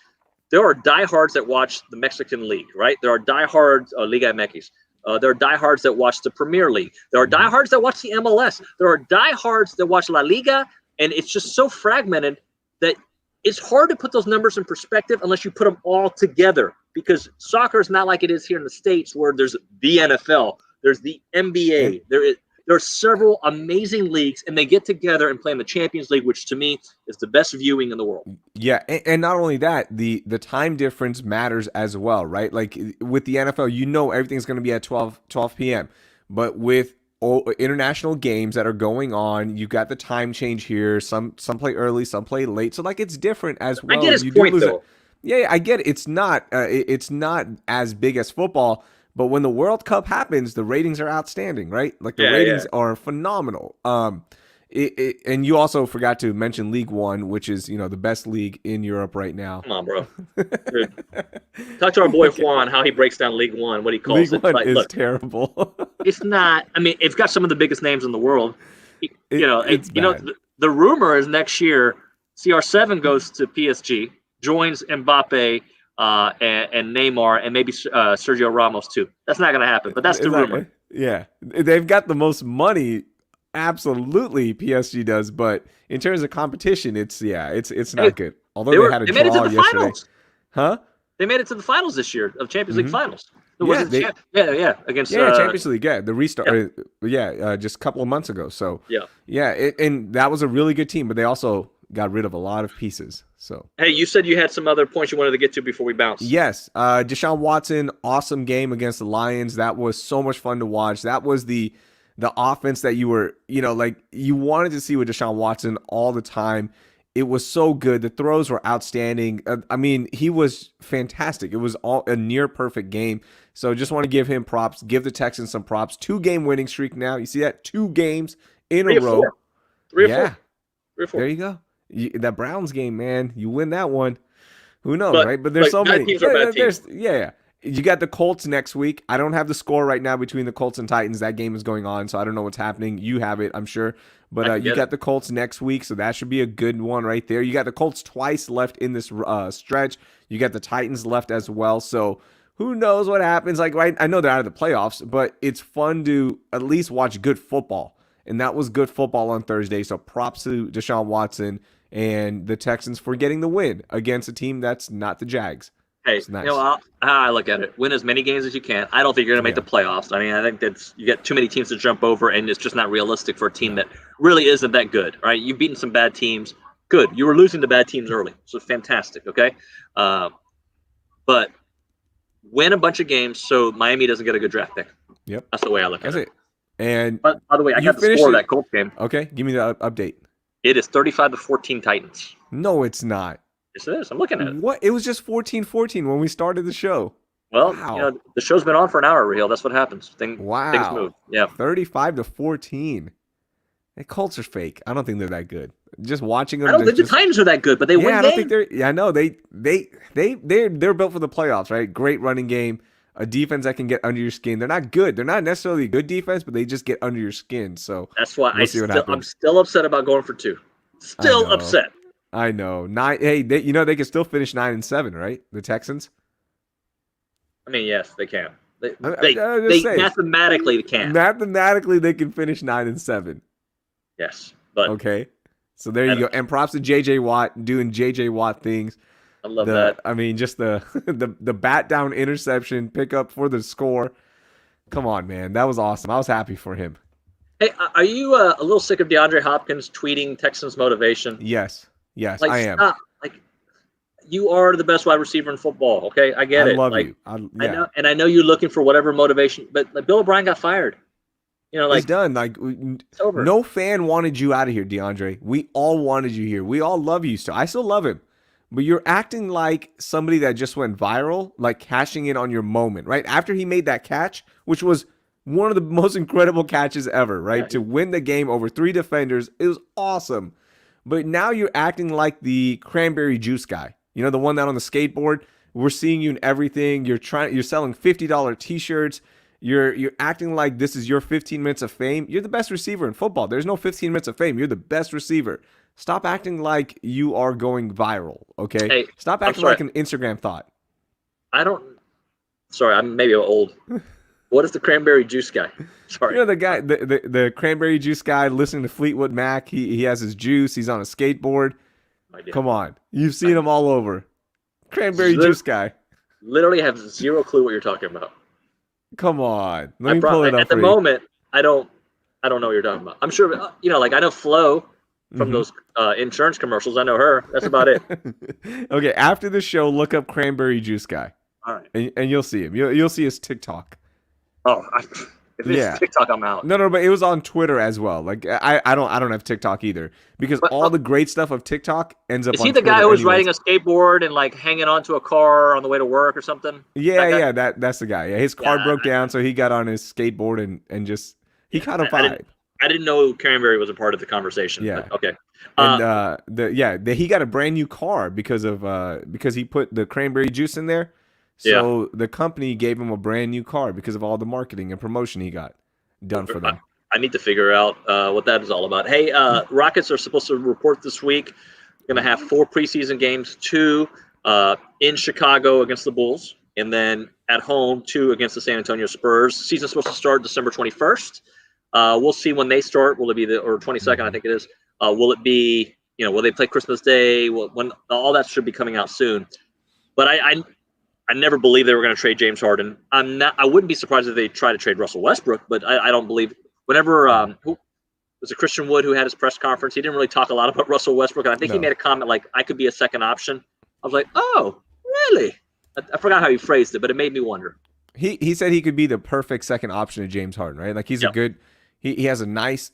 there are diehards that watch the Mexican League, right? There are diehards, Liga MX. There are diehards that watch the Premier League. There are diehards that watch the MLS. There are diehards that watch La Liga. And it's just so fragmented that it's hard to put those numbers in perspective unless you put them all together, because soccer is not like it is here in the States where there's the NFL, there's the NBA, there are several amazing leagues, and they get together and play in the Champions League, which to me is the best viewing in the world. Yeah, and not only that, the time difference matters as well, right? Like with the NFL, you know everything's going to be at 12 p.m., but with international games that are going on, you've got the time change here. Some play early, some play late. So like it's different as well. I get his point though. Yeah, I get it. It's not as big as football, but when the World Cup happens, the ratings are outstanding, right? Like the ratings are phenomenal. And you also forgot to mention League One, which is, the best league in Europe right now. Come on, bro. Talk to our boy Juan, how he breaks down League One, what he calls League it. One is terrible. It's not. I mean, it's got some of the biggest names in the world. The rumor is next year CR7 goes to PSG, joins Mbappe and Neymar, and maybe Sergio Ramos too. That's not going to happen, but that's the rumor. Yeah, they've got the most money. Absolutely, PSG does, but in terms of competition, it's not good. Although they had a draw yesterday. Finals. Huh? They made it to the finals this year of Champions League finals. Against Champions League. Yeah, the restart. Just a couple of months ago. So and that was a really good team, but they also got rid of a lot of pieces. So hey, you said you had some other points you wanted to get to before we bounce. Yes, Deshaun Watson, awesome game against the Lions. That was so much fun to watch. That was the offense that you were, you wanted to see with Deshaun Watson all the time. It was so good. The throws were outstanding. I mean, he was fantastic. It was all a near perfect game. So just want to give him props, give the Texans some props. 2-game winning streak now. You see that? 2 games in a row. 3 or 4. There you go. That Browns game, man, you win that one. Who knows, right? But there's so many. Teams are bad teams. You got the Colts next week. I don't have the score right now between the Colts and Titans. That game is going on, so I don't know what's happening. You have it, I'm sure. But you got the Colts next week, so that should be a good one right there. You got the Colts twice left in this stretch. You got the Titans left as well. So who knows what happens? Like, right, I know they're out of the playoffs, but it's fun to at least watch good football. And that was good football on Thursday. So props to Deshaun Watson and the Texans for getting the win against a team that's not the Jags. Hey, nice. How I look at it, win as many games as you can. I don't think you're going to make the playoffs. I mean, I think you got too many teams to jump over, and it's just not realistic for a team that really isn't that good, right? You've beaten some bad teams. Good. You were losing to bad teams early, so fantastic, okay? But win a bunch of games so Miami doesn't get a good draft pick. Yep. That's the way I look at it. And But by the way, I you got the finished score of it- that Colts game. Okay, give me the update. It is 35-14 Titans. No, it's not. Yes, it is. I'm looking at it. What? It was just 14-14 when we started the show. Well, Wow. the show's been on for an hour, Raheel. That's what happens. Things Wow. move. Yeah. 35-14. The Colts are fake. I don't think they're that good. Just watching them. I don't think the Titans are that good, but they win I games. don't think they're. Yeah, no, they're built for the playoffs, right? Great running game, a defense that can get under your skin. They're not good. They're not necessarily a good defense, but they just get under your skin. So That's why we'll see what happens. I'm still upset about going for 2. Still know. upset. I know. Hey, they can still finish 9-7, right? The Texans. I mean, yes, they can. They just saying. mathematically can. Mathematically, they can finish 9-7. Yes, but Okay. So there you go. And props to JJ Watt doing JJ Watt things. I love that. I mean, just the the bat down interception pickup for the score. Come on, man. That was awesome. I was happy for him. Hey, are you a little sick of DeAndre Hopkins tweeting Texans motivation? Yes, Like, I am. Stop. Like, you are the best wide receiver in football. Okay, I get it. I love like, you. I know, and I know you're looking for whatever motivation. But like, Bill O'Brien got fired. He's done. Like, it's over. No fan wanted you out of here, DeAndre. We all wanted you here. We all love you still. I still love him. But you're acting like somebody that just went viral, like cashing in on your moment, right? After he made that catch, which was one of the most incredible catches ever, right? Yeah. To win the game over 3 defenders. It was awesome. But now you're acting like the cranberry juice guy. You know, the one that on the skateboard, we're seeing you in everything. You're selling $50 t-shirts. You're acting like this is your 15 minutes of fame. You're the best receiver in football. There's no 15 minutes of fame. You're the best receiver. Stop acting like you are going viral, okay? Hey, Stop acting like an Instagram thought. Sorry, I'm maybe old. What is the cranberry juice guy? Sorry. You know the guy, the cranberry juice guy listening to Fleetwood Mac. He has his juice. He's on a skateboard. Come on. You've seen him all over. Cranberry juice guy. Literally have zero clue what you're talking about. Come on. Let me pull it up at the moment. I don't know what you're talking about. I'm sure, like I know Flo from those insurance commercials. I know her. That's about it. Okay, after the show, look up cranberry juice guy. All right. And you'll see him. You'll see his TikTok. Oh, if it's TikTok, I'm out. No, but it was on Twitter as well. Like I don't have TikTok either because all the great stuff of TikTok ends up. Is on he the Twitter guy who was anyways. riding a skateboard and like hanging onto a car on the way to work or something? Yeah, that's the guy. Yeah, his car Yeah, broke down, so he got on his skateboard and just he caught a vibe. I didn't know Cranberry was a part of the conversation. Yeah. But, okay. And he got a brand new car because he put the cranberry juice in there. So the company gave him a brand new car because of all the marketing and promotion he got done for them. I need to figure out what that is all about. Hey, Rockets are supposed to report this week. Going to have 4 preseason games, 2 in Chicago against the Bulls, and then at home 2 against the San Antonio Spurs. Season's supposed to start December 21st. We'll see when they start. Will it be or 22nd? I think it is. Will it be? Will they play Christmas Day? When all that should be coming out soon. But I never believed they were going to trade James Harden. I wouldn't be surprised if they try to trade Russell Westbrook, but I don't believe. Whenever who was it Christian Wood who had his press conference, he didn't really talk a lot about Russell Westbrook, and I think he made a comment like, "I could be a second option." I was like, "Oh, really?" I forgot how he phrased it, but it made me wonder. He said he could be the perfect second option to James Harden, right? Like he's a good. He has a nice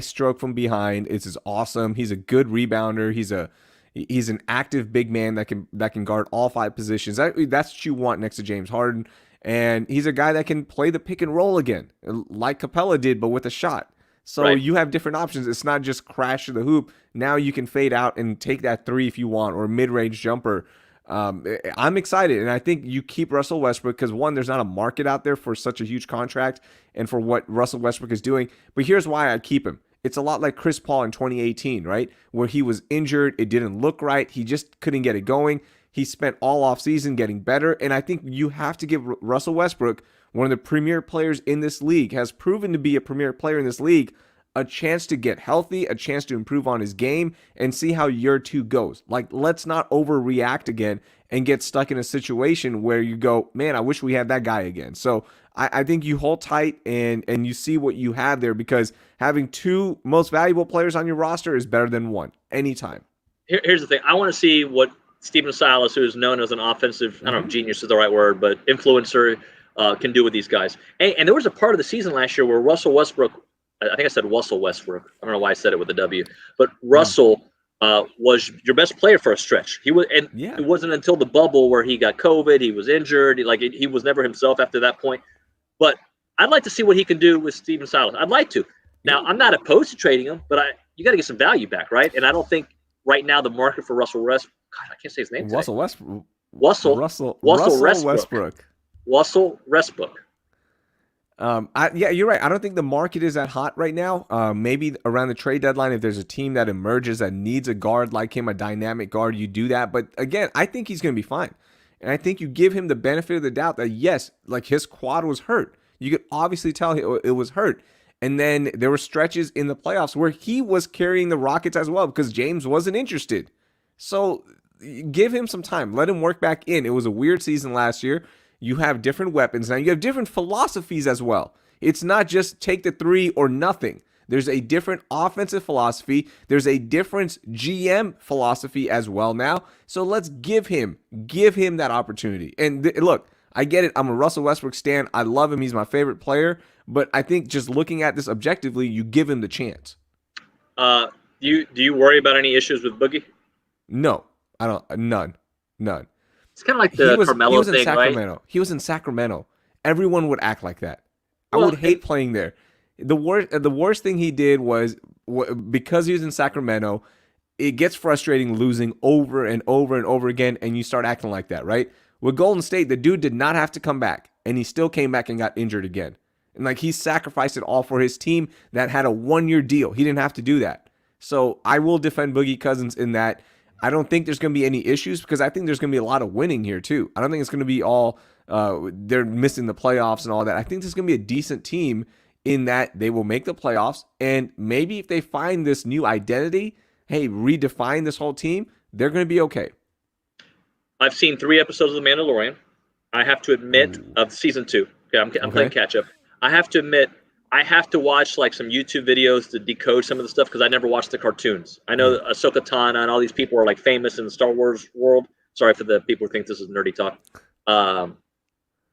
stroke from behind. It's awesome. He's a good rebounder. He's an active big man that can guard all 5 positions. That's what you want next to James Harden. And he's a guy that can play the pick and roll again, like Capella did, but with a shot. So you have different options. It's not just crash to the hoop. Now you can fade out and take that 3 if you want, or a mid-range jumper. I'm excited, and I think you keep Russell Westbrook because, one, there's not a market out there for such a huge contract and for what Russell Westbrook is doing. But here's why I keep him. It's a lot like Chris Paul in 2018, right? Where he was injured, it didn't look right, he just couldn't get it going. He spent all offseason getting better, and I think you have to give Russell Westbrook, one of the premier players in this league, has proven to be a premier player in this league, a chance to get healthy, a chance to improve on his game, and see how year 2 goes. Like, let's not overreact again and get stuck in a situation where you go, man, I wish we had that guy again. So I think you hold tight and you see what you have there, because having 2 most valuable players on your roster is better than 1 anytime. Here's the thing. I want to see what Stephen Silas, who is known as an offensive, I don't know if genius is the right word, but influencer, can do with these guys. And there was a part of the season last year where Russell Westbrook, I think I said Russell Westbrook. I don't know why I said it with a W, but Russell was your best player for a stretch. He was, and Yeah. it wasn't until the bubble where he got COVID, he was injured. He was never himself after that point. But I'd like to see what he can do with Steven Silas. I'd like to. Now, I'm not opposed to trading him, but you got to get some value back, right? And I don't think right now the market for Russell Westbrook. God, I can't say his name. Russell Westbrook. Russell Westbrook. Russell Westbrook. Yeah, you're right. I don't think the market is that hot right now. Maybe around the trade deadline, if there's a team that emerges that needs a guard like him, a dynamic guard, you do that. But again, I think he's going to be fine. And I think you give him the benefit of the doubt that, yes, like his quad was hurt. You could obviously tell it was hurt. And then there were stretches in the playoffs where he was carrying the Rockets as well because James wasn't interested. So give him some time. Let him work back in. It was a weird season last year. You have different weapons. Now you have different philosophies as well. It's not just take the three or nothing. There's a different offensive philosophy. There's a different GM philosophy as well now. So let's give him that opportunity. And look, I get it. I'm a Russell Westbrook stan. I love him. He's my favorite player. But I think just looking at this objectively, you give him the chance. Do you worry about any issues with Boogie? No, I don't. None. It's kind of like the Carmelo thing, Sacramento. right? He was in Sacramento. Everyone would act like that. I would hate playing there. The worst thing he did was because he was in Sacramento, it gets frustrating losing over and over and over again, and you start acting like that, right? With Golden State, the dude did not have to come back, and he still came back and got injured again. And like he sacrificed it all for his team that had a 1-year deal. He didn't have to do that. So I will defend Boogie Cousins in that. I don't think there's going to be any issues because I think there's going to be a lot of winning here too. I don't think it's going to be all they're missing the playoffs and all that. I think there's going to be a decent team in that they will make the playoffs. And maybe if they find this new identity, hey, redefine this whole team, they're going to be okay. I've seen 3 episodes of The Mandalorian. I have to admit, of season 2. Okay, I'm playing catch up. I have to admit, I have to watch like some YouTube videos to decode some of the stuff because I never watched the cartoons. I know Ahsoka Tano and all these people are like famous in the Star Wars world. Sorry for the people who think this is nerdy talk.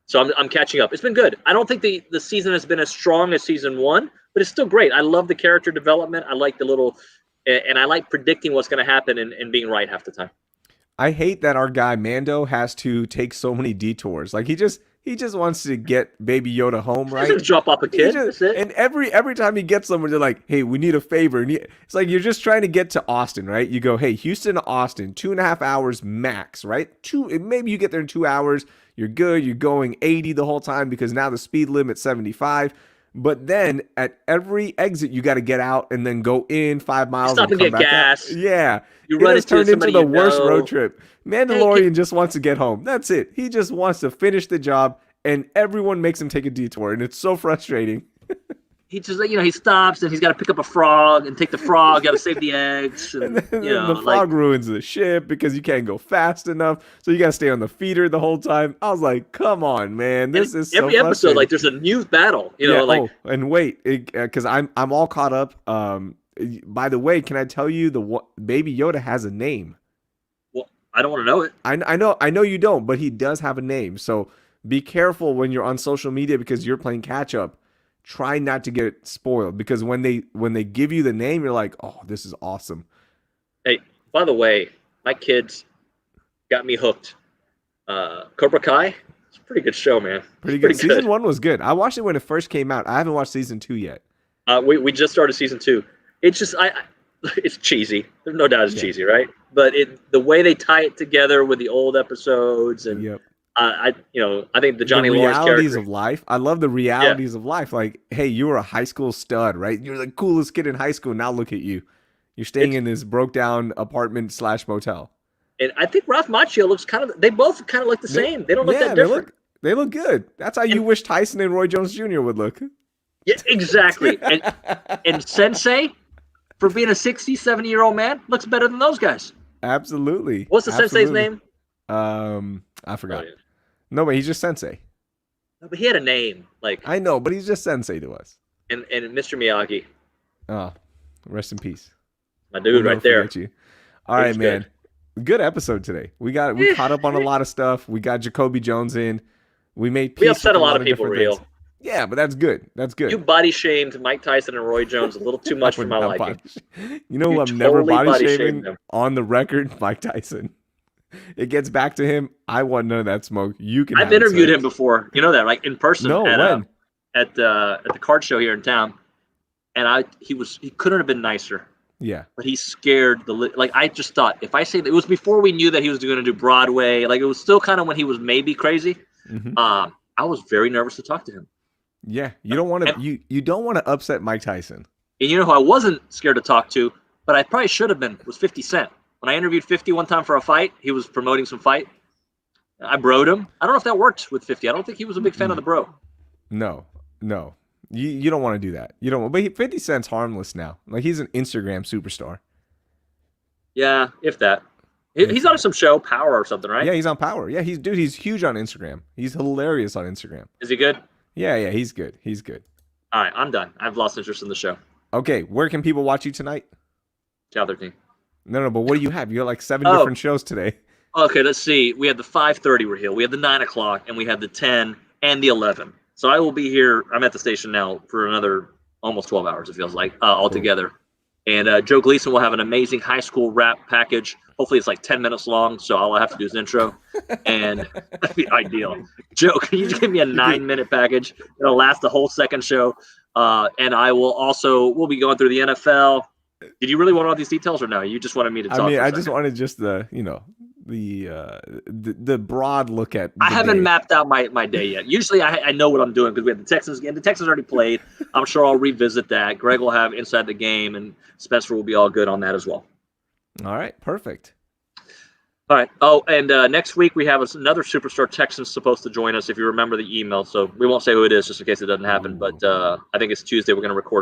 So I'm catching up. It's been good. I don't think the season has been as strong as season 1, but it's still great. I love the character development. I like and I like predicting what's going to happen and being right half the time. I hate that our guy Mando has to take so many detours. Like he just wants to get Baby Yoda home, right? He doesn't drop off a kid. That's it. And every time he gets somewhere, they're like, "Hey, we need a favor." And it's like you're just trying to get to Austin, right? You go, "Hey, Houston to Austin, 2.5 hours max, right? Maybe you get there in 2 hours. You're good. You're going 80 the whole time because now the speed limit's 75." But then at every exit, you got to get out and then go in 5 miles. Stop and get gas. Out. Yeah. You run into turned into the worst know. road trip. Mandalorian just wants to get home. That's it. He just wants to finish the job, and everyone makes him take a detour, and it's so frustrating. He just, he stops and he's got to pick up a frog and take the frog. Got to save the eggs. And, the frog ruins the ship because you can't go fast enough, so you got to stay on the feeder the whole time. I was like, "Come on, man, this is so every episode. Like, there's a new battle. And wait, because I'm all caught up. By the way, can I tell you Baby Yoda has a name? Well, I don't want to know it. I know you don't, but he does have a name. So be careful when you're on social media because you're playing catch up. Try not to get spoiled because when they give you the name, you're like, "Oh, this is awesome." Hey, by the way, my kids got me hooked. Cobra Kai, it's a pretty good show, man. Pretty good. Season 1 was good. I watched it when it first came out. I haven't watched season 2 yet. We just started season 2. It's just it's cheesy. There's no doubt it's cheesy, right? But the way they tie it together with the old episodes and. Yep. I think the Johnny Lawrence realities character. of life. I love the realities of life. Like, hey, you were a high school stud, right? You're the coolest kid in high school. Now look at you. You're staying in this broke down apartment / motel. And I think Ralph Macchio looks they both kind of look the same. They don't look that different. They look good. That's how you wish Tyson and Roy Jones Jr. would look. Yeah, exactly. and Sensei, for being a 60, 70-year-old man, looks better than those guys. Absolutely. What's the Sensei's name? I forgot. No, but he's just Sensei. No, but he had a name. I know, but he's just Sensei to us. And Mr. Miyagi. Oh, rest in peace. My dude right there. You. All right, man. Good episode today. We caught up on a lot of stuff. We got Jacoby Jones in. We made peace We upset with a lot of people, different Real. things. Yeah, but that's good. That's good. You body shamed Mike Tyson and Roy Jones a little too much I for would my not liking. You know who You I'm never totally body body shamed shaming him. on the record? Mike Tyson. It gets back to him. I want none of that smoke. You can. I've have it, interviewed sir. him before. You know that, like in person No, when? at the card show here in town. And he couldn't have been nicer. Yeah. But he scared I just thought if I say that, it was before we knew that he was going to do Broadway. Like it was still kind of when he was maybe crazy. Mm-hmm. I was very nervous to talk to him. Yeah, you don't want to. You don't want to upset Mike Tyson. And you know who I wasn't scared to talk to, but I probably should have been, was 50 Cent. When I interviewed 50 one time for a fight, he was promoting some fight. I broed him. I don't know if that worked with 50. I don't think he was a big fan of the bro. No. You don't want to do that. You don't. But 50 Cent's harmless now. Like he's an Instagram superstar. Yeah, if that. He's on some show, Power or something, right? Yeah, he's on Power. Yeah, he's huge on Instagram. He's hilarious on Instagram. Is he good? Yeah, he's good. He's good. All right, I'm done. I've lost interest in the show. Okay, where can people watch you tonight? Channel 13. No, but what do you have? You got like 7 different shows today. Okay, let's see. We had the 5:30 Raheel. We had the 9 o'clock, and we had the 10 and the 11. So I will be here. I'm at the station now for another almost 12 hours, it feels like, altogether. And Joe Gleason will have an amazing high school rap package. Hopefully it's like 10 minutes long, so all I have to do is intro. And that'd be ideal. Joe, can you just give me a 9-minute package? It'll last the whole second show. And we'll be going through the NFL. Did you really want all these details or no? You just wanted me to talk? I mean, I just wanted just the broad look at. I haven't mapped out my day yet. Usually I know what I'm doing because we have the Texans game. The Texans already played. I'm sure I'll revisit that. Greg will have Inside the Game, and Spencer will be all good on that as well. All right, perfect. All right. Oh, and next week we have another superstar Texan supposed to join us, if you remember the email. So we won't say who it is just in case it doesn't happen. But I think it's Tuesday. We're going to record that.